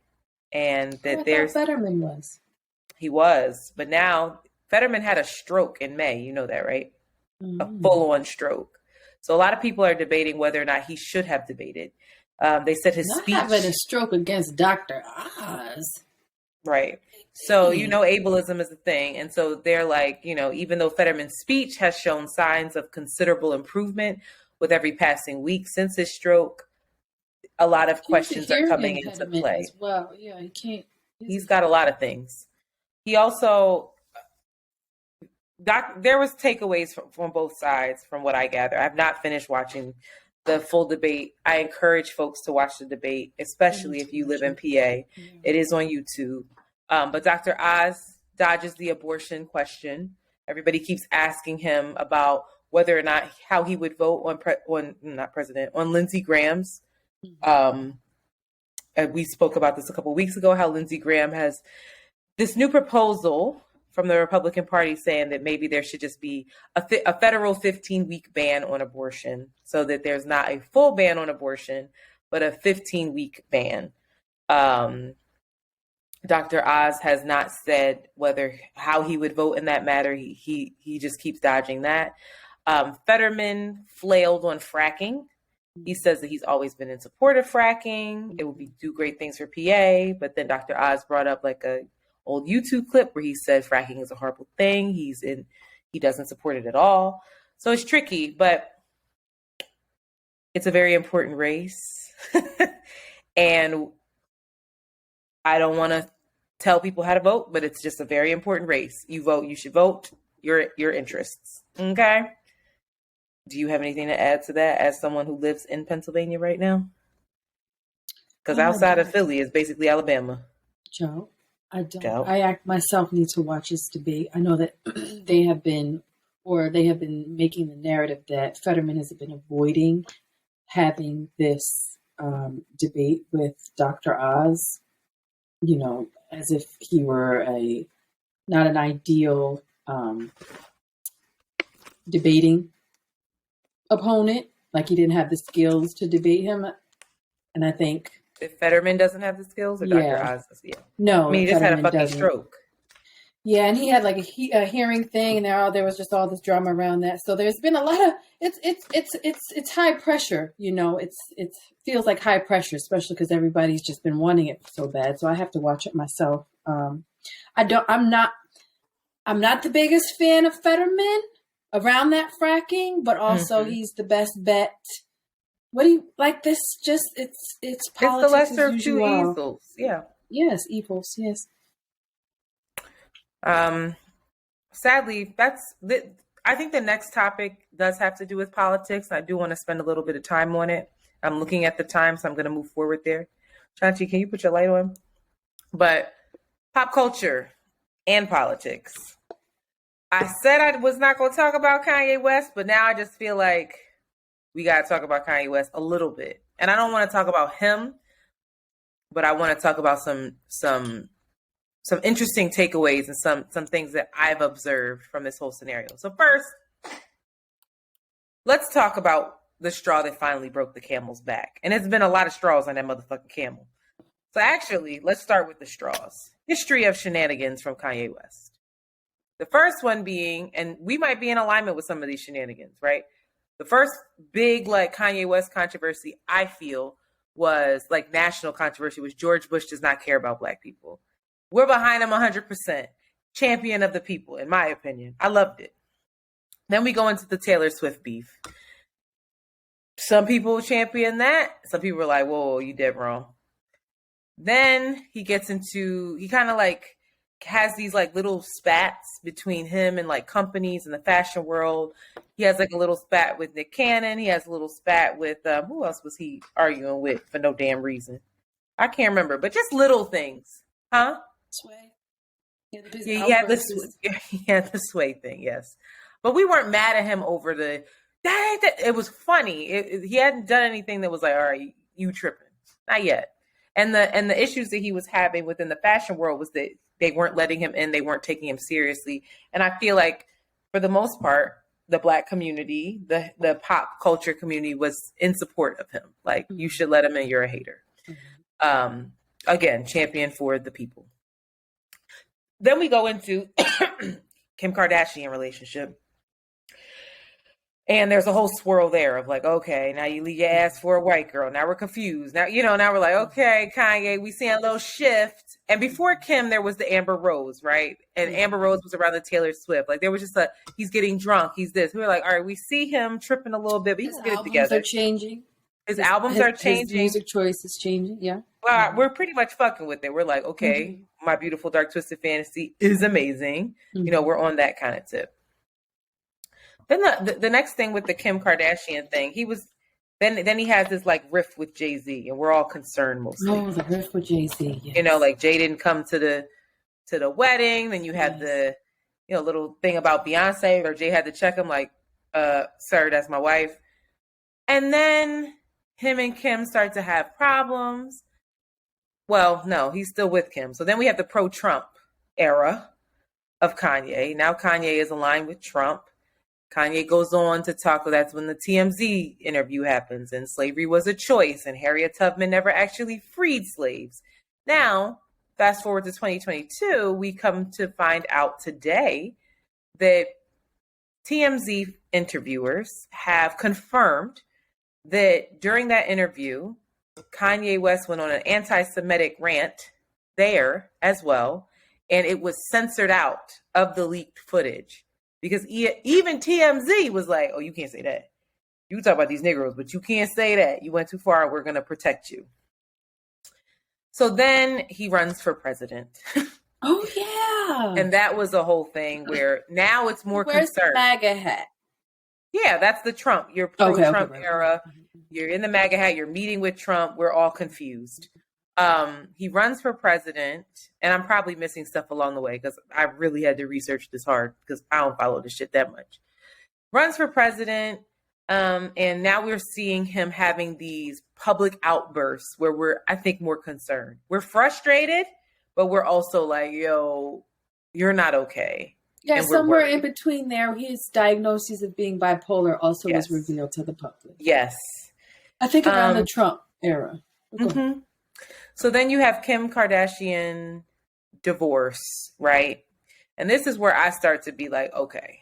And that there's Fetterman was. He was. But now Fetterman had a stroke in May. You know that, right? Mm-hmm. A full-on stroke. So a lot of people are debating whether or not he should have debated. They said his speech... Not having a stroke against Dr. Oz. Right. So, ableism is a thing. And so they're like, even though Fetterman's speech has shown signs of considerable improvement with every passing week since his stroke, a lot of questions are coming into play. Well, yeah, he can't. He's got a lot of things. He also... there was takeaways from both sides, from what I gather. I've not finished watching the full debate. I encourage folks to watch the debate, especially if you live in PA. Yeah. It is on YouTube. But Dr. Oz dodges the abortion question. Everybody keeps asking him about whether or not how he would vote on Lindsey Graham's. And we spoke about this a couple of weeks ago, how Lindsey Graham has this new proposal from the Republican Party saying that maybe there should just be a federal 15-week ban on abortion, so that there's not a full ban on abortion, but a 15-week ban. Dr. Oz has not said how he would vote in that matter. He just keeps dodging that. Fetterman flailed on fracking. He says that he's always been in support of fracking. It would do great things for PA, but then Dr. Oz brought up like a old YouTube clip where he said fracking is a horrible thing. He doesn't support it at all. So it's tricky, but it's a very important race. And I don't want to tell people how to vote, but it's just a very important race. You vote, you should vote your interests. Okay? Do you have anything to add to that as someone who lives in Pennsylvania right now? Because outside of Philly is basically Alabama. Joe, I don't. I myself need to watch this debate. I know that they have been making the narrative that Fetterman has been avoiding having this debate with Dr. Oz, as if he were not an ideal debating opponent, like he didn't have the skills to debate him. And I think if Fetterman doesn't have the skills, or Dr. Oz does, no, he just had a fucking stroke. Yeah, and he had like a hearing thing, and there was just all this drama around that. So there's been a lot of it's high pressure. It feels like high pressure, especially because everybody's just been wanting it so bad. So I have to watch it myself. I'm not the biggest fan of Fetterman around that fracking, but also he's the best bet. What do you like? This just it's politics. It's the lesser of two evils. Yeah. Yes, evils. Yes. Sadly, I think the next topic does have to do with politics. I do want to spend a little bit of time on it. I'm looking at the time, so I'm going to move forward there. Shanti, can you put your light on? But pop culture and politics. I said I was not going to talk about Kanye West, but now I just feel like we got to talk about Kanye West a little bit. And I don't want to talk about him, but I want to talk about some interesting takeaways and some things that I've observed from this whole scenario. So first, let's talk about the straw that finally broke the camel's back. And there's been a lot of straws on that motherfucking camel. So actually, let's start with the straws. History of shenanigans from Kanye West. The first one being, and we might be in alignment with some of these shenanigans, right? The first big like Kanye West controversy, I feel, was like national controversy, was George Bush does not care about Black people. We're behind him 100%. Champion of the people, in my opinion. I loved it. Then we go into the Taylor Swift beef. Some people champion that. Some people were like, whoa, you dead wrong. Then he kind of like has these like little spats between him and like companies in the fashion world. He has like a little spat with Nick Cannon. He has a little spat with, who else was he arguing with for no damn reason? I can't remember, but just little things. Huh? Sway. Yeah, he had the sway thing, yes. But we weren't mad at him over that. It was funny. He hadn't done anything that was like, all right, you tripping. Not yet. And the issues that he was having within the fashion world was that they weren't letting him in. They weren't taking him seriously. And I feel like for the most part, the Black community, the pop culture community was in support of him. Like, you should let him in. You're a hater. Mm-hmm. Again, champion for the people. Then we go into Kim Kardashian relationship. And there's a whole swirl there of like, okay, now you leave your ass for a white girl. Now we're confused. Now we're like, okay, Kanye, we see a little shift. And before Kim, there was the Amber Rose, right? And Amber Rose was around the Taylor Swift. Like, there was just he's getting drunk. He's this. We were like, all right, we see him tripping a little bit, but he can get it together. His albums are changing. His music choice is changing, yeah. Well, we're pretty much fucking with it. We're like, okay, My Beautiful Dark Twisted Fantasy is amazing. Mm-hmm. We're on that kind of tip. Then the next thing with the Kim Kardashian thing, he was then he has this like rift with Jay-Z, and we're all concerned mostly. Oh, the rift with Jay-Z. Yes. Like Jay didn't come to the wedding. Then you have the little thing about Beyonce, or Jay had to check him like, sir, that's my wife. And then him and Kim start to have problems. Well, no, he's still with Kim. So then we have the pro-Trump era of Kanye. Now Kanye is aligned with Trump. Kanye goes on to talk, that's when the TMZ interview happens, and slavery was a choice, and Harriet Tubman never actually freed slaves. Now, fast forward to 2022, we come to find out today that TMZ interviewers have confirmed that during that interview, Kanye West went on an anti-Semitic rant there as well, and it was censored out of the leaked footage. Because even TMZ was like, oh, you can't say that. You can talk about these Negroes, but you can't say that. You went too far. We're going to protect you. So then he runs for president. Oh, yeah. And that was a whole thing where now it's more Where's concerned. The MAGA hat? Yeah, that's the Trump. You're pro-Trump era. You're in the MAGA hat. You're meeting with Trump. We're all confused. He runs for president, and I'm probably missing stuff along the way because I really had to research this hard because I don't follow this shit that much. Runs for president, and now we're seeing him having these public outbursts where we're, I think, more concerned. We're frustrated, but we're also like, yo, you're not okay. Yeah, somewhere in between there, his diagnosis of being bipolar also was revealed to the public. Yes. I think around the Trump era. Mm-hmm. So then you have Kim Kardashian divorce, right? And this is where I start to be like, okay,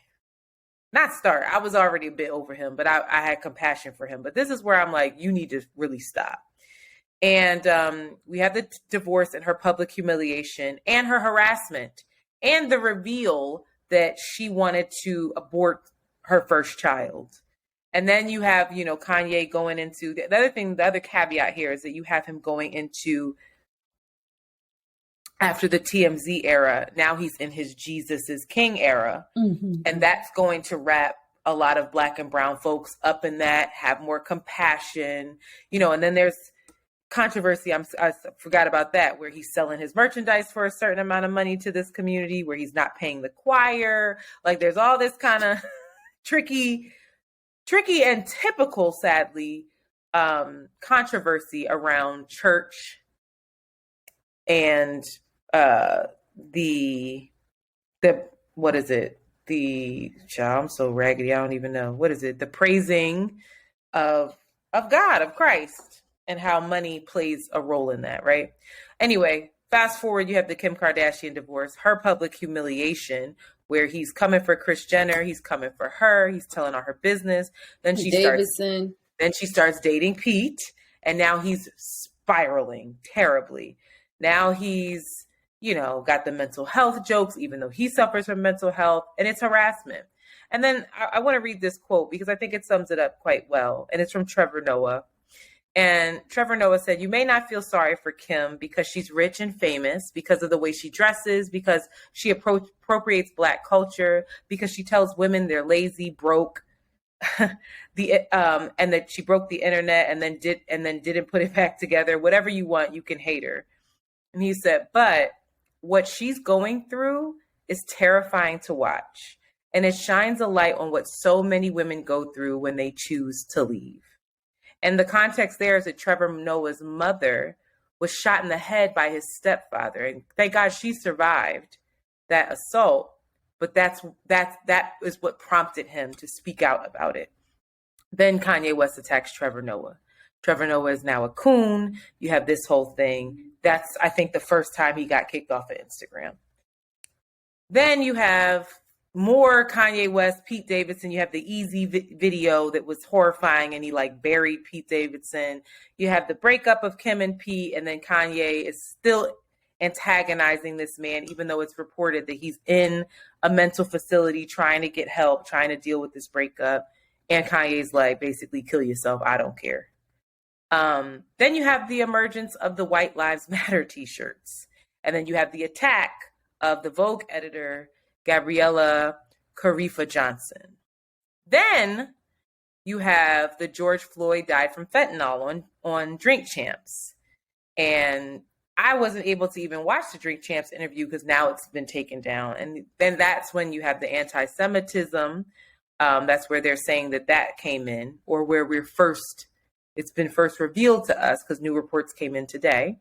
I was already a bit over him, but I had compassion for him. But this is where I'm like, you need to really stop. And we have the divorce and her public humiliation and her harassment and the reveal that she wanted to abort her first child. And then you have, Kanye going into the other caveat here is that you have him going into after the TMZ era. Now he's in his Jesus is King era. Mm-hmm. And that's going to wrap a lot of Black and brown folks up in that, have more compassion, and then there's controversy. I forgot about that, where he's selling his merchandise for a certain amount of money to this community, where he's not paying the choir. Like there's all this kind of tricky and typical, sadly, controversy around church and the what is it? I'm so raggedy, I don't even know. What is it? The praising of God, of Christ, and how money plays a role in that, right? Anyway, fast forward, you have the Kim Kardashian divorce, her public humiliation, where he's coming for Kris Jenner, he's coming for her, he's telling all her business. Then she starts dating Pete, and now he's spiraling terribly. Now he's, got the mental health jokes, even though he suffers from mental health, and it's harassment. And then I want to read this quote because I think it sums it up quite well. And it's from Trevor Noah. And Trevor Noah said, "You may not feel sorry for Kim because she's rich and famous, because of the way she dresses, because she appropriates Black culture, because she tells women they're lazy, broke, and that she broke the internet and then didn't put it back together. Whatever you want, you can hate her." And he said, "But what she's going through is terrifying to watch. And it shines a light on what so many women go through when they choose to leave." And the context there is that Trevor Noah's mother was shot in the head by his stepfather. And thank God she survived that assault. But that is what prompted him to speak out about it. Then Kanye West attacks Trevor Noah. Trevor Noah is now a coon. You have this whole thing. That's, I think, the first time he got kicked off of Instagram. Then you have more Kanye West, Pete Davidson. You have the Easy video that was horrifying, and he buried Pete Davidson. You have the breakup of Kim and Pete, and then Kanye is still antagonizing this man, even though it's reported that he's in a mental facility trying to get help, trying to deal with this breakup. And Kanye's basically, kill yourself, I don't care. Then you have the emergence of the White Lives Matter t-shirts. And then you have the attack of the Vogue editor, Gabriella Carifa Johnson. Then you have the George Floyd died from fentanyl on Drink Champs. And I wasn't able to even watch the Drink Champs interview because now it's been taken down. And then that's when you have the anti-Semitism. That's where they're saying that came in, or where it's been first revealed to us because new reports came in today.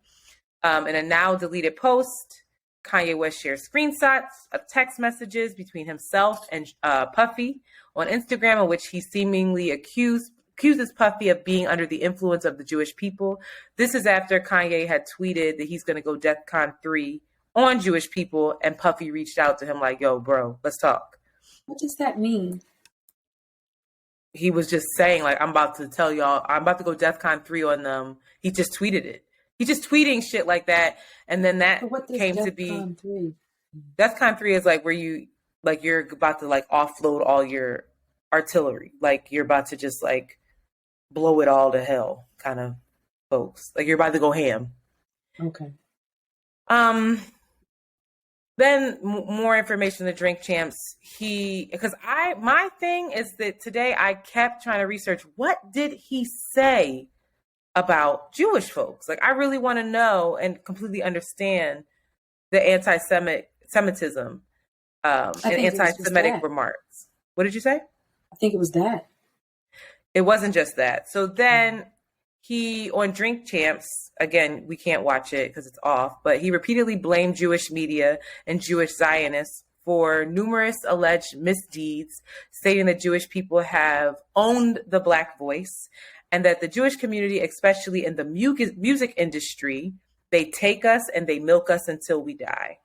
In a now deleted post, Kanye West shares screenshots of text messages between himself and Puffy on Instagram, in which he seemingly accuses Puffy of being under the influence of the Jewish people. This is after Kanye had tweeted that he's going to go DEFCON 3 on Jewish people, and Puffy reached out to him like, "Yo, bro, let's talk." What does that mean? He was just saying, I'm about to tell y'all, I'm about to go DEFCON 3 on them. He just tweeted it. He's just tweeting shit like that. And then that came to be DEFCON 3? DEFCON 3 is where you're about to offload all your artillery. You're about to just blow it all to hell kind of folks. You're about to go ham. Okay. Then more information to Drink Champs. My thing is that today I kept trying to research, what did he say about Jewish folks? I really want to know and completely understand the anti-Semitism and anti-Semitic remarks. What did you say? I think it was that. It wasn't just that. So then he, on Drink Champs, again, we can't watch it because it's off, but he repeatedly blamed Jewish media and Jewish Zionists for numerous alleged misdeeds, stating that Jewish people have owned the Black voice and that the Jewish community, especially in the music industry, they take us and they milk us until we die.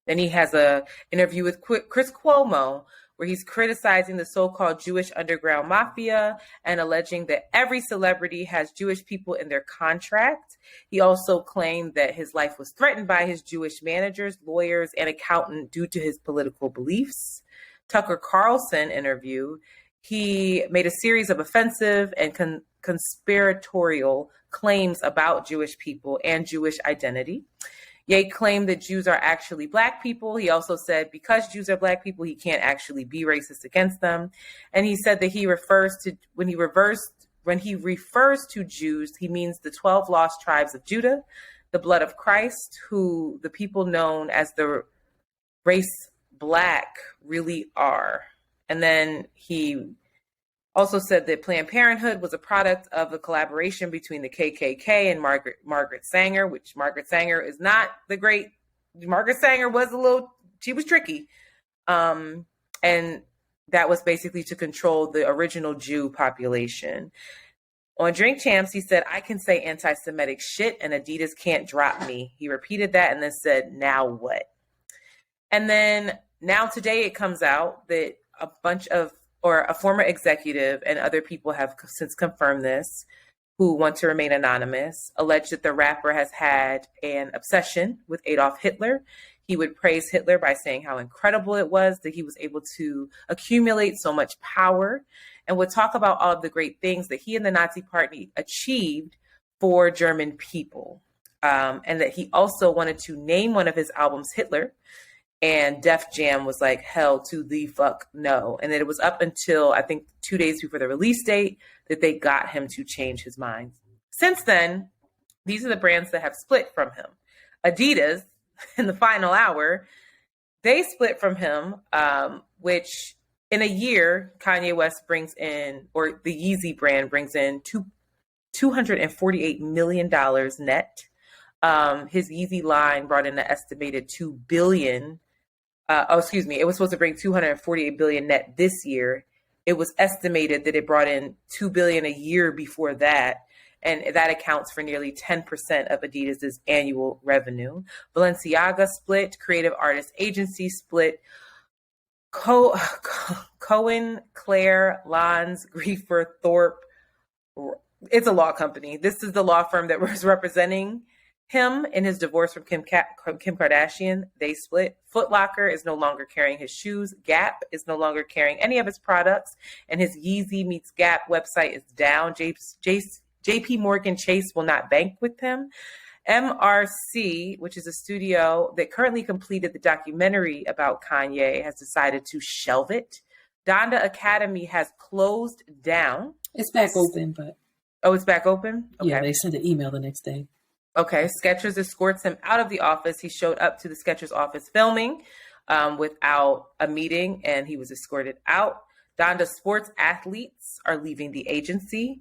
Then he has an interview with Chris Cuomo, where he's criticizing the so-called Jewish underground mafia and alleging that every celebrity has Jewish people in their contract. He also claimed that his life was threatened by his Jewish managers, lawyers, and accountant due to his political beliefs. Tucker Carlson interview, he made a series of offensive and conspiratorial claims about Jewish people and Jewish identity. Ye claimed that Jews are actually Black people. He also said because Jews are Black people, he can't actually be racist against them. And he said that when he refers to Jews, he means the 12 lost tribes of Judah, the blood of Christ, who the people known as the race Black really are. And then he Also said that Planned Parenthood was a product of a collaboration between the KKK and Margaret Sanger, which Margaret Sanger is not the great. Margaret Sanger was she was tricky. And that was basically to control the original Jew population. On Drink Champs, he said, I can say anti-Semitic shit and Adidas can't drop me. He repeated that and then said, now what? And then now today it comes out that a former executive and other people have since confirmed this, who want to remain anonymous, alleged that the rapper has had an obsession with Adolf Hitler. He would praise Hitler by saying how incredible it was that he was able to accumulate so much power, and would talk about all of the great things that he and the Nazi Party achieved for German people. And that he also wanted to name one of his albums Hitler. And Def Jam was like, hell to the fuck no. And then it was up until, I think, 2 days before the release date that they got him to change his mind. Since then, these are the brands that have split from him. Adidas, in the final hour, they split from him, which in a year, Kanye West brings in, or the Yeezy brand brings in $248 million net. His Yeezy line brought in an estimated $2 billion. It was supposed to bring $248 billion net this year. It was estimated that it brought in $2 billion a year before that. And that accounts for nearly 10% of Adidas's annual revenue. Balenciaga split, Creative Artist Agency split, Cohen, Claire, Lons, Griefer, Thorpe. It's a law company. This is the law firm that was representing him in his divorce from Kim Kardashian. They split. Foot Locker is no longer carrying his shoes. Gap is no longer carrying any of his products. And his Yeezy meets Gap website is down. JP Morgan Chase will not bank with him. MRC, which is a studio that currently completed the documentary about Kanye, has decided to shelve it. Donda Academy has closed down. It's back open, but... Oh, it's back open? Okay. Yeah, they sent an email the next day. Okay, Skechers escorts him out of the office. He showed up to the Skechers office filming without a meeting, and he was escorted out. Donda sports athletes are leaving the agency.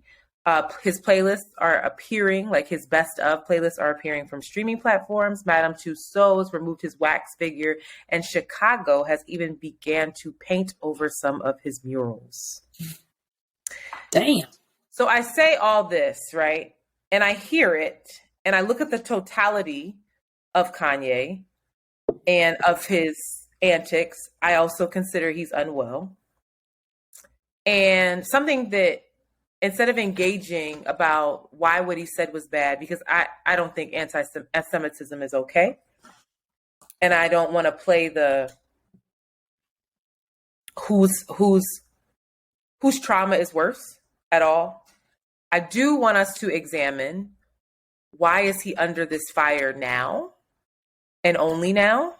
His playlists are appearing, like his best of playlists are appearing from streaming platforms. Madame Tussauds removed his wax figure, and Chicago has even began to paint over some of his murals. Damn. So I say all this, right? And I hear it, and I look at the totality of Kanye and of his antics. I also consider he's unwell. And something that, instead of engaging about why what he said was bad, because I don't think anti-Semitism is okay. And I don't want to play the whose trauma is worse at all. I do want us to examine, why is he under this fire now and only now?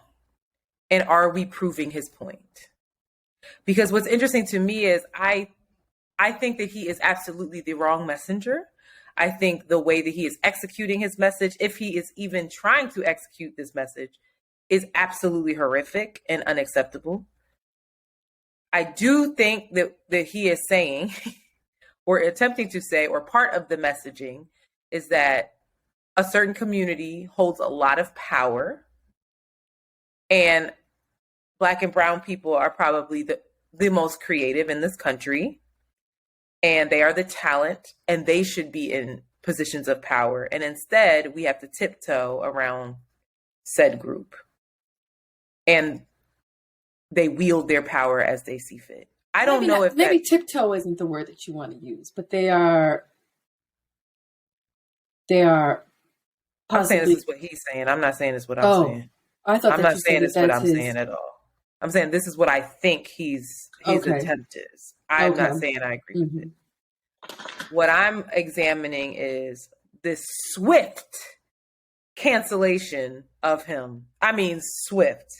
And are we proving his point? Because what's interesting to me is I think that he is absolutely the wrong messenger. I think the way that he is executing his message, if he is even trying to execute this message, is absolutely horrific and unacceptable. I do think that he is saying, or attempting to say, or part of the messaging is that a certain community holds a lot of power, and Black and brown people are probably the most creative in this country. And they are the talent, and they should be in positions of power. And instead, we have to tiptoe around said group. And they wield their power as they see fit. I don't know if maybe tiptoe isn't the word that you want to use, but they are I'm saying this is what he's saying. I'm not saying this is what I'm saying. I thought I'm not saying this is what I'm saying at all. I'm saying this is what I think his attempt is. I'm not saying I agree with it. What I'm examining is this swift cancellation of him. I mean, swift.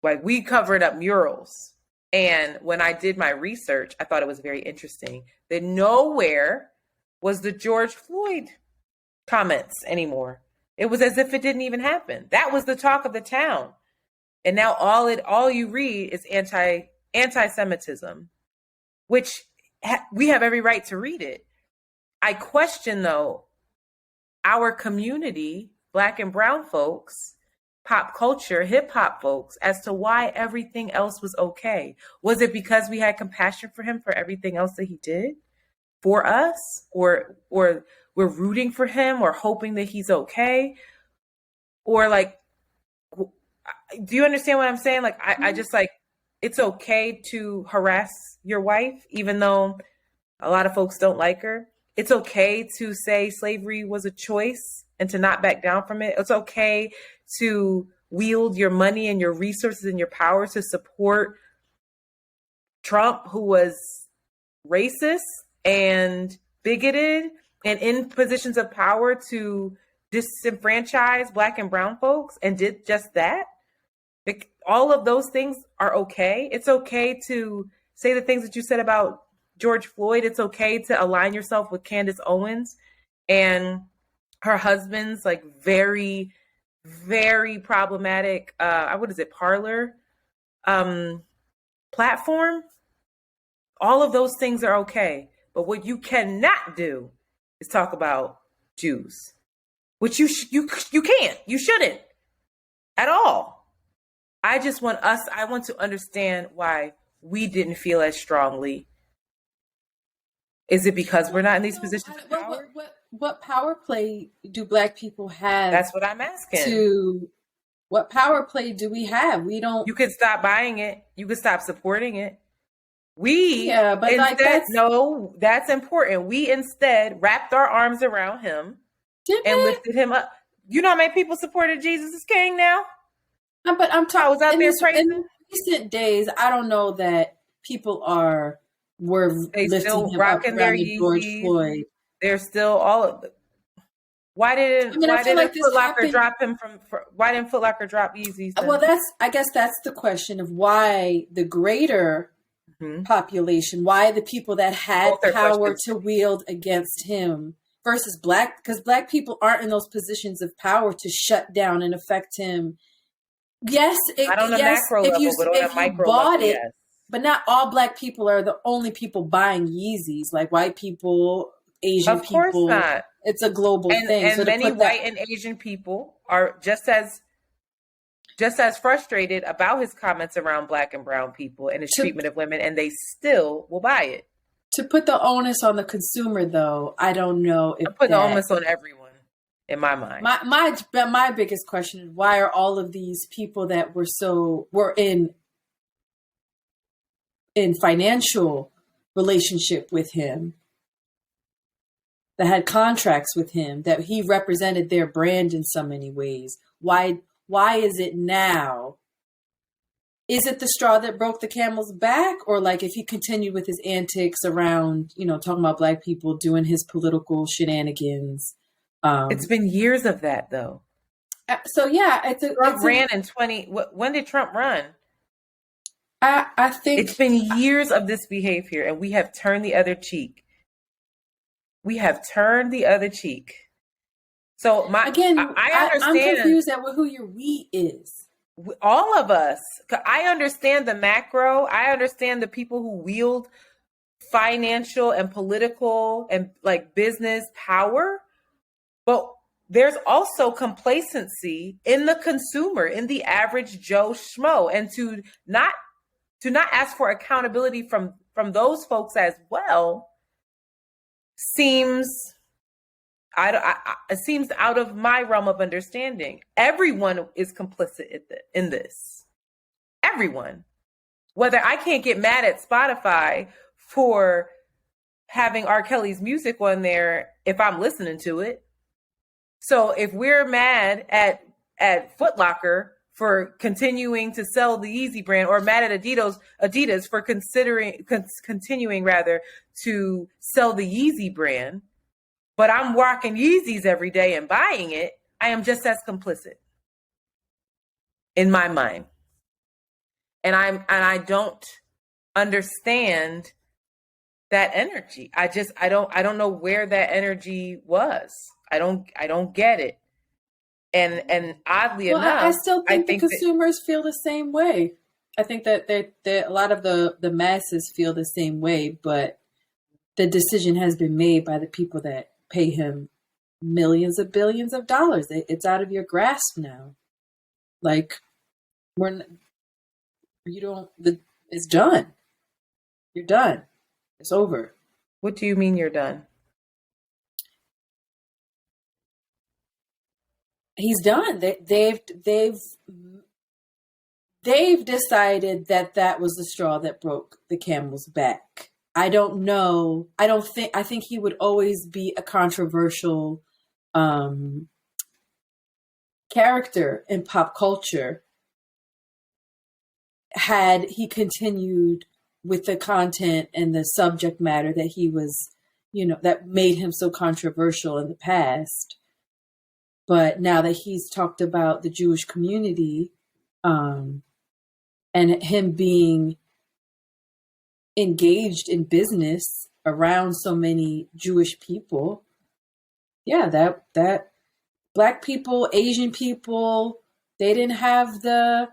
Like, we covered up murals. And when I did my research, I thought it was very interesting that nowhere was the George Floyd comments anymore. It was as if it didn't even happen. That was the talk of the town. And now all you read is anti-Semitism. which we have every right to read it. I question, though, our community, Black and brown folks, pop culture, hip hop folks, as to why everything else was okay. Was it because we had compassion for him for everything else that he did for us, or we're rooting for him or hoping that he's okay? Or like, do you understand what I'm saying? Like, I just like, it's okay to harass your wife, even though a lot of folks don't like her. It's okay to say slavery was a choice and to not back down from it. It's okay to wield your money and your resources and your power to support Trump, who was racist and bigoted and in positions of power to disenfranchise Black and brown folks, and did just that. Like, all of those things are okay. It's okay to say the things that you said about George Floyd. It's okay to align yourself with Candace Owens and her husband's like very, very problematic, parlor platform. All of those things are okay. But what you cannot do is talk about Jews, which you can't, you shouldn't at all. I want to understand why we didn't feel as strongly. Is it because we're not in these positions of power? What power play do Black people have? That's what I'm asking. What power play do we have? We don't. You could stop buying it. You could stop supporting it. That's important. We instead wrapped our arms around him and lifted him up. You know how many people supported Jesus as King now? But I'm talking. I was out there praising. In recent days, I don't know that people were lifting him up around George Floyd. They're still all of them. Why didn't Foot Locker drop him why didn't Foot Locker drop Yeezys then? Well, I guess that's the question of why the greater population, why the people that had power to wield against him versus because Black people aren't in those positions of power to shut down and affect him. Yes, not on a macro level, but on a micro level, yes. But not all Black people are the only people buying Yeezys. Like white people, Asian people. Of course not. It's a global thing. And so many white and Asian people are just as frustrated about his comments around Black and brown people and his treatment of women, and they still will buy it. To put the onus on the consumer, though, I don't know if put the onus on everyone. In my mind, my biggest question is, why are all of these people that were in financial relationship with him, that had contracts with him, that he represented their brand in so many ways? Why is it now? Is it the straw that broke the camel's back? Or like if he continued with his antics around, talking about Black people, doing his political shenanigans? It's been years of that, though. So yeah, Trump ran in 20. When did Trump run? I think it's been years of this behavior, and we have turned the other cheek. So I understand. I'm confused at who your we is. All of us. I understand the macro. I understand the people who wield financial and political and like business power. But there's also complacency in the consumer, in the average Joe Schmo, and to not ask for accountability from those folks as well seems out of my realm of understanding. Everyone is complicit in this. Everyone. Whether I can't get mad at Spotify for having R. Kelly's music on there if I'm listening to it. So if we're mad at Foot Locker for continuing to sell the Yeezy brand, or mad at Adidas for continuing to sell the Yeezy brand, but I'm rocking Yeezys every day and buying it, I am just as complicit in my mind. And I don't understand that energy. I don't know where that energy was. I don't get it. And oddly enough, I still think the consumers feel the same way. I think that a lot of the masses feel the same way, but the decision has been made by the people that pay him millions of billions of dollars. It's out of your grasp now. Like, it's done. You're done. It's over. What do you mean you're done? He's done. They've decided that was the straw that broke the camel's back. I don't know. I think he would always be a controversial character in pop culture had he continued with the content and the subject matter that he was, that made him so controversial in the past. But now that he's talked about the Jewish community, and him being engaged in business around so many Jewish people, yeah, that Black people, Asian people, they didn't have the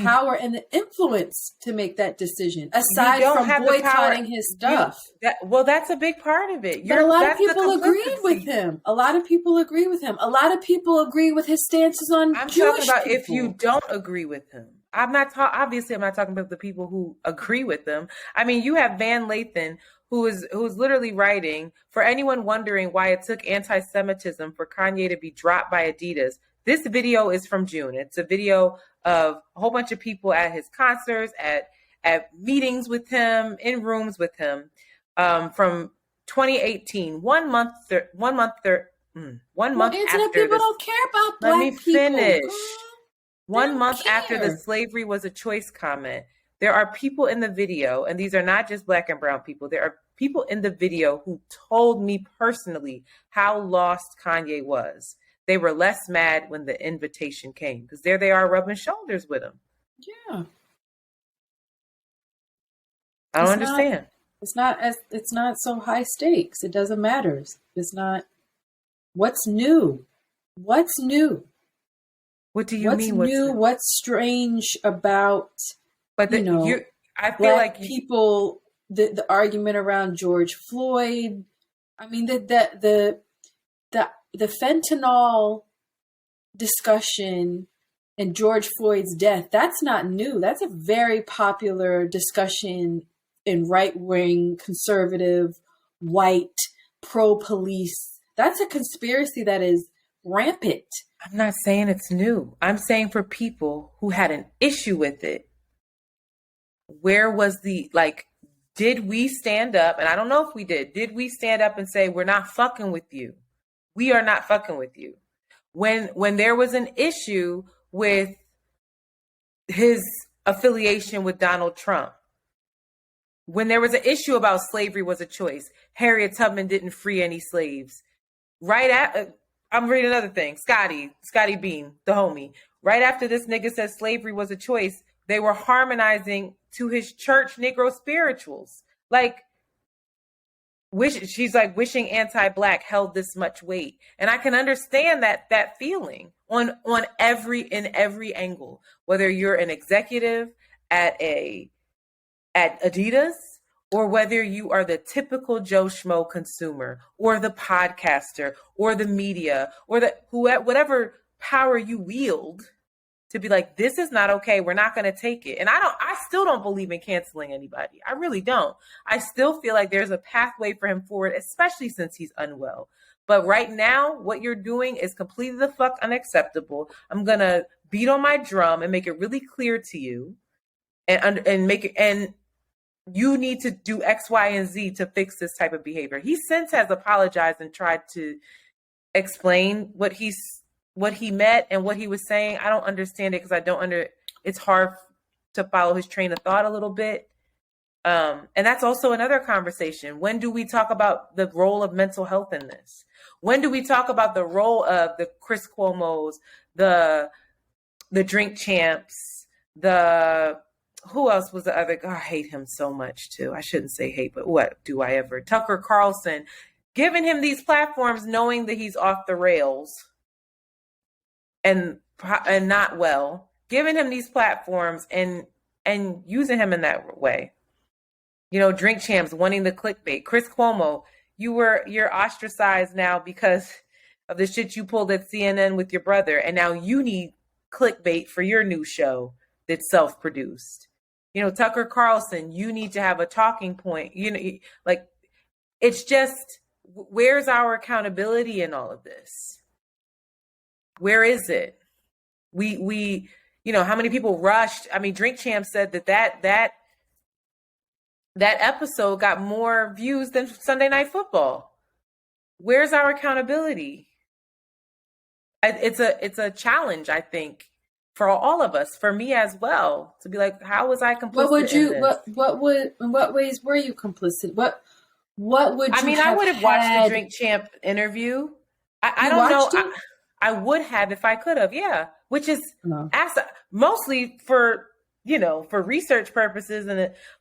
power and the influence to make that decision, aside from boycotting his stuff. That's a big part of it. But a lot of people agreed with him. A lot of people agree with him. A lot of people agree with his stances on I'm Jewish talking about people. If you don't agree with him. Obviously I'm not talking about the people who agree with him. I mean, you have Van Lathan, who's literally writing, for anyone wondering why it took anti-Semitism for Kanye to be dropped by Adidas. This video is from June. It's a video of a whole bunch of people at his concerts, at meetings with him, in rooms with him, from 2018. One month after people don't care about Black people. Let me finish. Girl. 1 month after the slavery was a choice comment, there are people in the video, and these are not just Black and brown people. There are people in the video who told me personally how lost Kanye was. They were less mad when the invitation came because there they are rubbing shoulders with him. Yeah. I don't understand. It's not so high stakes. It doesn't matter. It's not. What's new? What's new? What do you mean? What's new? What's strange about? But I feel Black like people. The argument around George Floyd. I mean the fentanyl discussion and George Floyd's death, that's not new. That's a very popular discussion in right-wing, conservative, white, pro-police. That's a conspiracy that is rampant. I'm not saying it's new. I'm saying for people who had an issue with it, where was did we stand up? And I don't know if we did. Did we stand up and say, we're not fucking with you? We are not fucking with you. When there was an issue with his affiliation with Donald Trump, when there was an issue about slavery was a choice, Harriet Tubman didn't free any slaves. I'm reading another thing. Scotty Bean, the homie. Right after this nigga said slavery was a choice, they were harmonizing to his church Negro spirituals. She's like wishing anti-Black held this much weight. And I can understand that feeling in every angle, whether you're an executive at Adidas or whether you are the typical Joe Schmo consumer or the podcaster or the media or whatever power you wield to be like, this is not okay. We're not going to take it. And I still don't believe in canceling anybody. I really don't. I still feel like there's a pathway for him forward, especially since he's unwell. But right now, what you're doing is completely the fuck unacceptable. I'm going to beat on my drum and make it really clear to you and you need to do X, Y, and Z to fix this type of behavior. He since has apologized and tried to explain what he meant and what he was saying. I don't understand it because it's hard to follow his train of thought a little bit. And that's also another conversation. When do we talk about the role of mental health in this? When do we talk about the role of the Chris Cuomo's, the Drink Champs, who else was the other guy? I hate him so much too. I shouldn't say hate, but what do I ever? Tucker Carlson, giving him these platforms knowing that he's off the rails and and not well, giving him these platforms and using him in that way. You know, Drink Champs wanting the clickbait. Chris Cuomo, you're ostracized now because of the shit you pulled at CNN with your brother, and now you need clickbait for your new show that's self-produced. You know, Tucker Carlson, you need to have a talking point. You know, like, it's just, where's our accountability in all of this? Where is it? We you know, how many people rushed? I mean, Drink Champ said that episode got more views than Sunday Night Football. Where's our accountability? It's a challenge, I think, for all of us, for me as well, to be like, how was I complicit? In what ways were you complicit? What would you? I mean, I would have watched the Drink Champ interview. I don't know. I would have if I could have, yeah. Which is mostly for, you know, for research purposes,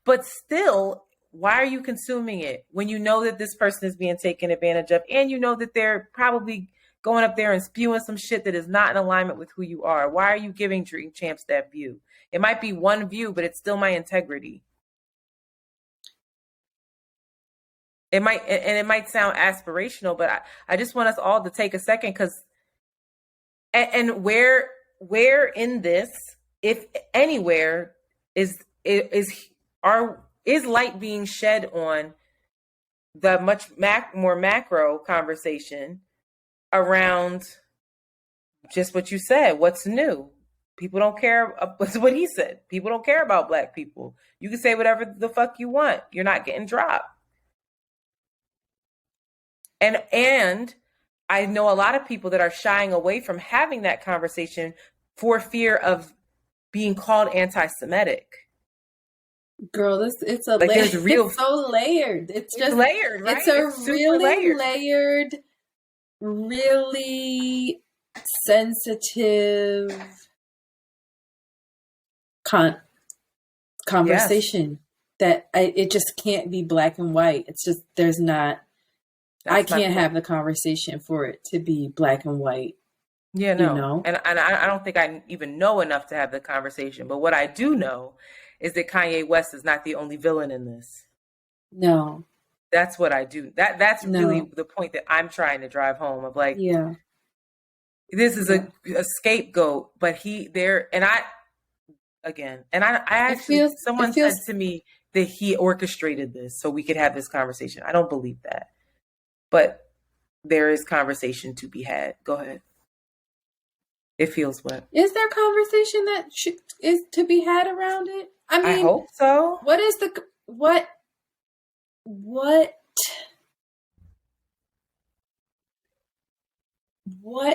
but still, why are you consuming it when you know that this person is being taken advantage of, and you know that they're probably going up there and spewing some shit that is not in alignment with who you are? Why are you giving Drink Champs that view? It might be one view, but it's still my integrity. It might sound aspirational, but I just want us all to take a second, because and where in this, if anywhere, is light being shed on the much more macro conversation around just what you said? What's new? People don't care. What's what he said. People don't care about Black people. You can say whatever the fuck you want. You're not getting dropped. And I know a lot of people that are shying away from having that conversation for fear of being called anti-Semitic. Girl, it's so layered. It's just layered, right? It's really layered, really sensitive conversation that it just can't be black and white. It's just, there's not. I can't have the conversation for it to be black and white. Yeah, no. You know? And I don't think I even know enough to have the conversation. But what I do know is that Kanye West is not the only villain in this. No. That's what I do. That's really the point that I'm trying to drive home, of like, this is a scapegoat, but someone said to me that he orchestrated this so we could have this conversation. I don't believe that. But there is conversation to be had. Go ahead. It feels what? Is there conversation that is to be had around it? I mean, I hope so. What is what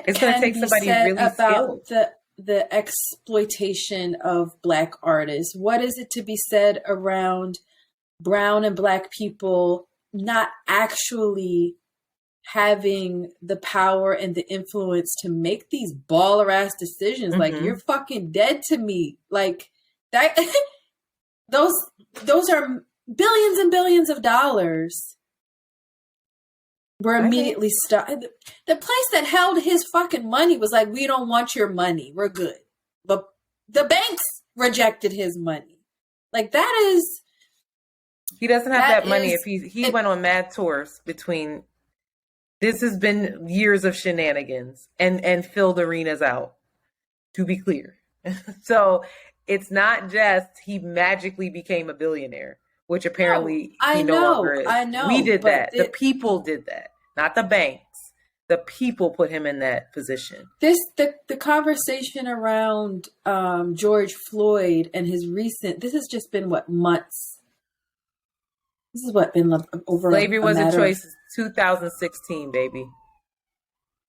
it's going to take somebody really about skilled. the exploitation of Black artists? What is it to be said around brown and Black people not actually having the power and the influence to make these baller ass decisions? Mm-hmm. Like, you're fucking dead to me. Like, that those are billions and billions of dollars were immediately stopped. The place that held his fucking money was like, we don't want your money. We're good. But the banks rejected his money. Like, that is, he doesn't have that money if he went on mad tours between. This has been years of shenanigans and filled arenas out, to be clear. So it's not just he magically became a billionaire, which apparently he no longer is. I know. We did that. The people did that, not the banks. The people put him in that position. The conversation around George Floyd and his recent, this has just been months. This is been over. Slavery was a choice since 2016, baby.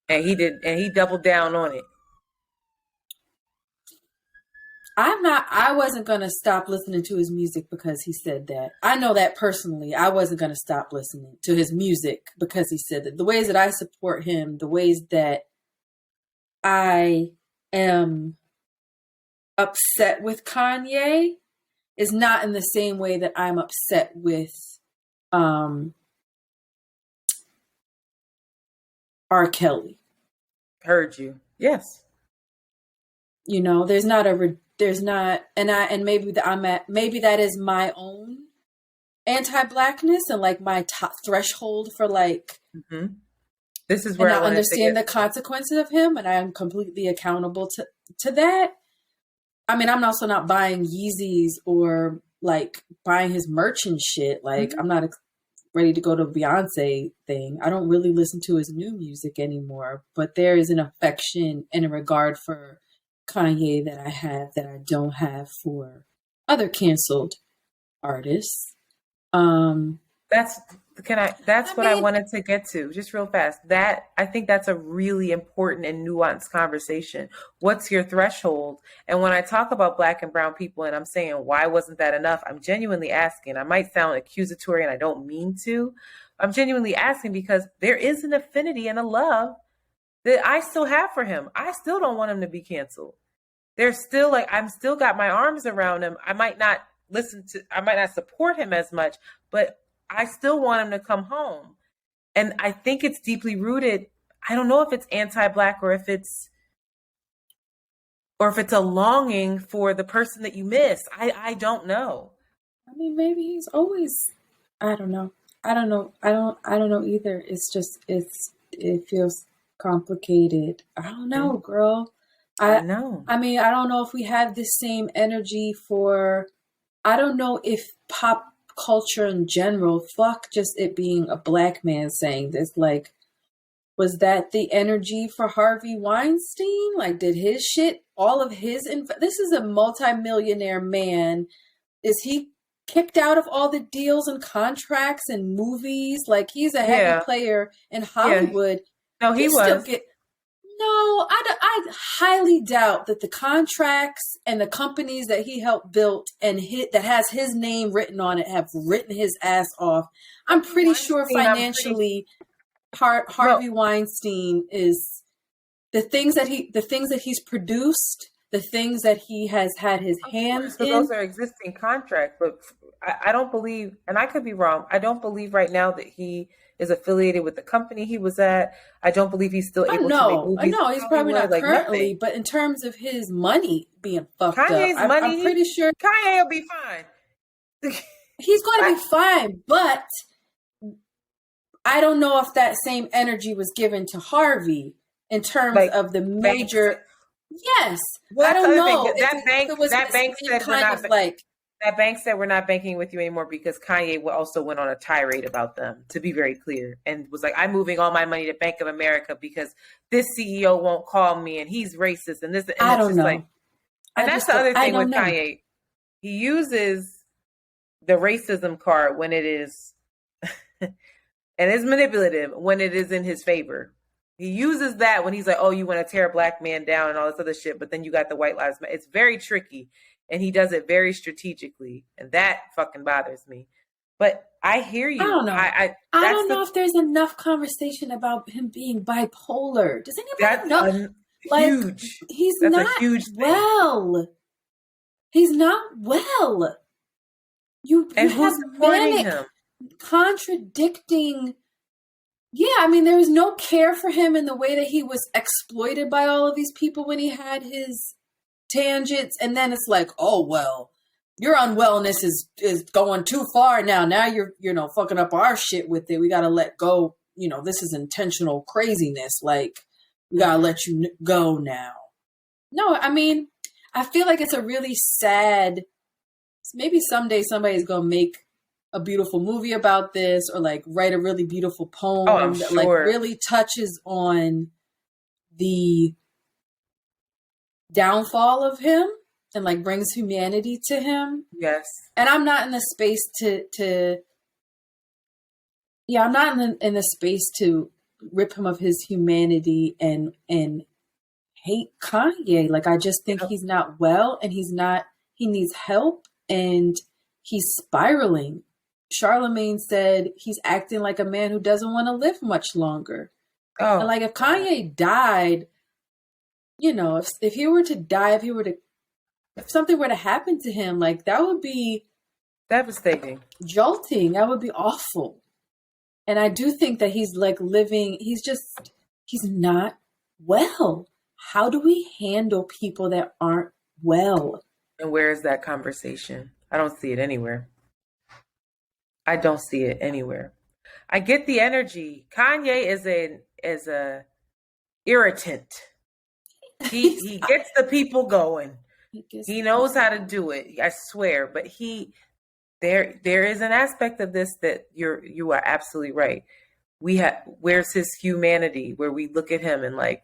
And he doubled down on it. I wasn't going to stop listening to his music because he said that. I know that personally. I wasn't going to stop listening to his music because he said that. The ways that I support him, the ways that I am upset with Kanye is not in the same way that I'm upset with R. Kelly. Heard you. Yes. You know, and maybe maybe that is my own anti-blackness and like my top threshold for like, Mm-hmm. This is where and I I wanted to understand get the consequences of him, and I am completely accountable to that. I mean, I'm also not buying Yeezys or like buying his merch and shit. Like, Mhm. I'm not ready to go to a Beyonce thing. I don't really listen to his new music anymore, but there is an affection and a regard for Kanye that I have that I don't have for other canceled artists. That's I what I mean, wanted to get to just real fast. That I think that's a really important and nuanced conversation. What's your threshold? And when I talk about black and brown people and I'm saying why wasn't that enough, I'm genuinely asking. I might sound accusatory and I don't mean to. I'm genuinely asking because there is an affinity and a love that I still have for him. I still don't want him to be canceled. There's still like I'm still got my arms around him. I might not support him as much, but I still want him to come home. And I think it's deeply rooted. I don't know if it's anti-black or if it's a longing for the person that you miss. I don't know. I mean, maybe he's always. I don't know. I don't know. I don't know either. It's just. It feels complicated. I don't know, girl. I know. I mean, I don't know if we have the same energy for. I don't know if pop culture in general. Fuck, just it being a black man saying this. Like, was that the energy for Harvey Weinstein? Like, did his shit, all of his, this is a multimillionaire man. Is he kicked out of all the deals and contracts and movies? Like, he's a heavy player in Hollywood. No, he was. No, I highly doubt that the contracts and the companies that he helped build and that has his name written on it have written his ass off. I'm pretty sure financially, Harvey Weinstein is the things that he's produced, the things that he has had his hands in. Those are existing contracts, but I don't believe, and I could be wrong, I don't believe right now that he is affiliated with the company he was at. I don't believe he's still able to make movies. No, he's probably not currently, but in terms of his money being fucked Kanye's up, money, I'm pretty sure Kanye will be fine. He's going to be fine, but I don't know if that same energy was given to Harvey in terms of the major. Yes, I don't know. That bank said we're not banking with you anymore because Kanye also went on a tirade about them, to be very clear, and was like, I'm moving all my money to Bank of America because this CEO won't call me and he's racist and this. And I don't know. And that's the other thing with Kanye. He uses the racism card when it is, and it's manipulative when it is in his favor. He uses that when he's like, oh, you want to tear a black man down and all this other shit, but then you got the white lives matter. It's very tricky. And he does it very strategically. And that fucking bothers me. But I hear you. I don't know. I don't know if there's enough conversation about him being bipolar. Does anybody know? Huge. That's not a huge well. He's not well. You have manic, contradicting. Yeah, I mean, there was no care for him in the way that he was exploited by all of these people when he had his tangents, and then it's like, oh well, your unwellness is going too far now. Now you're fucking up our shit with it. We gotta let go. This is intentional craziness. Like, we gotta let you go now. No, I mean, I feel like it's a really sad. Maybe someday somebody's gonna make a beautiful movie about this, or like write a really beautiful poem that like really touches on the downfall of him and like brings humanity to him. Yes. And I'm not in the space I'm not in the space to rip him of his humanity and hate Kanye. Like, I just think he's not well, and he needs help, and he's spiraling. Charlemagne said he's acting like a man who doesn't want to live much longer. And like, if Kanye died, if he were to die, if something were to happen to him, like, that would be devastating, jolting. That would be awful. And I do think that he's like he's not well. how do we handle people that aren't well? And where is that conversation? I don't see it anywhere. I don't see it anywhere. I get the energy. Kanye is a irritant. He gets the people going. He knows how to do it. I swear. But there is an aspect of this that you are absolutely right. Where's his humanity, where we look at him and like,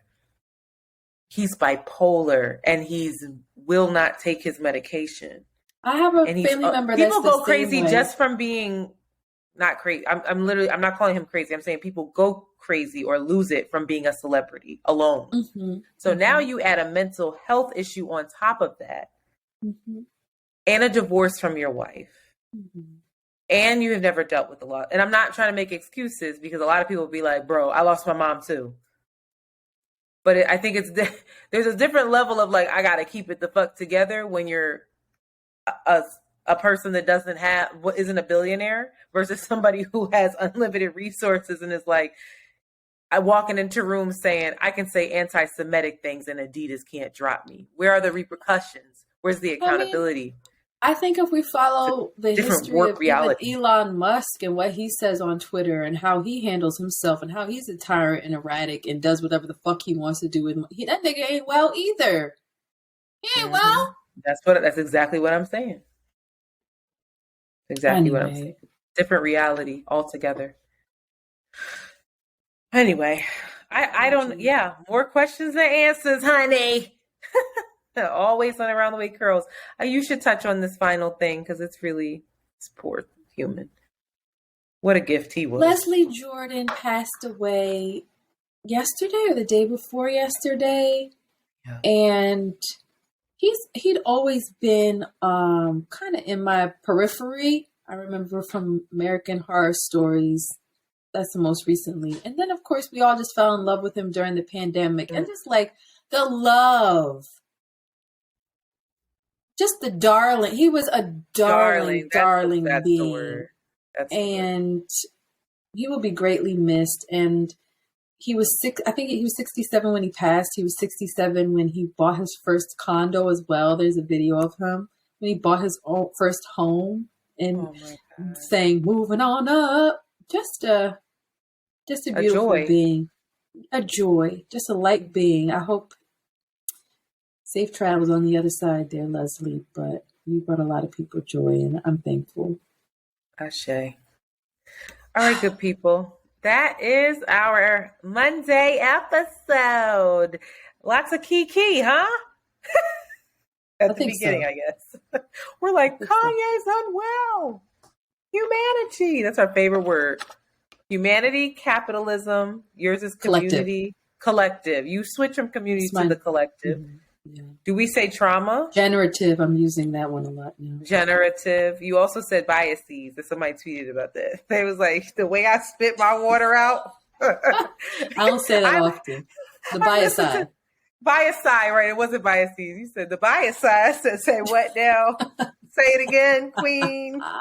he's bipolar and will not take his medication. I have a family member that's people the go crazy same way. just from being not crazy. I'm not calling him crazy. I'm saying people go crazy or lose it from being a celebrity alone. Mm-hmm. So now you add a mental health issue on top of that, mm-hmm. and a divorce from your wife. Mm-hmm. And you have never dealt with a lot. And I'm not trying to make excuses, because a lot of people will be like, bro, I lost my mom too. But I think there's a different level of like, I got to keep it the fuck together when you're a person that isn't a billionaire versus somebody who has unlimited resources and is like, I walking into rooms saying, I can say anti-Semitic things and Adidas can't drop me. Where are the repercussions? Where's the accountability? I think if we follow the history of reality. Even Elon Musk and what he says on Twitter and how he handles himself and how he's a tyrant and erratic and does whatever the fuck he wants to do with that nigga ain't well either. He ain't well. That's exactly what I'm saying. Exactly what I'm saying. Different reality altogether. Anyway, I don't. Yeah, more questions than answers, honey. Always on Around the Way Curls. You should touch on this final thing because it's poor human. What a gift he was. Leslie Jordan passed away yesterday or the day before yesterday. Yeah. And he'd always been kind of in my periphery. I remember from American Horror Stories. That's the most recently. And then, of course, we all just fell in love with him during the pandemic. Mm-hmm. And just like the love. Just the darling. He was a darling that's being. The word. And he will be greatly missed. And he was I think he was 67 when he passed. He was 67 when he bought his first condo as well. There's a video of him when he bought his first home and saying, moving on up. Just a beautiful being. A joy. Just a light being. I hope safe travels on the other side there, Leslie, but you brought a lot of people joy, and I'm thankful. Ashe. All right, good people. That is our Monday episode. Lots of kiki, huh? At the beginning, so. I guess. We're like, Kanye's unwell. Humanity. That's our favorite word. Humanity, capitalism. Yours is community. Collective. You switch from community to the collective. Mm-hmm. Yeah. Do we say trauma? Generative. I'm using that one a lot now. Generative. You also said biases. That somebody tweeted about that. They was like, the way I spit my water out. I don't say that often. The bias side. Bias side, right? It wasn't biases. You said the bias side. Say what now? Say it again, queen. All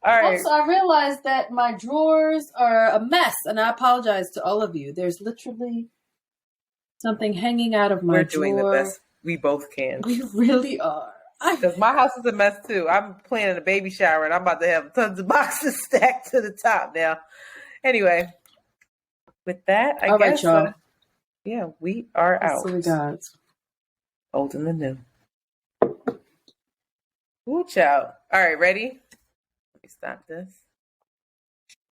right. Also, I realized that my drawers are a mess, and I apologize to all of you. There's literally something hanging out of my drawer. We're doing the best we both can. We really are. Because my house is a mess too. I'm planning a baby shower, and I'm about to have tons of boxes stacked to the top now. Anyway, with that, I guess. Right, y'all. Yeah, we are out. So we got old and the new. Ooh, child. All right, ready? Let me stop this.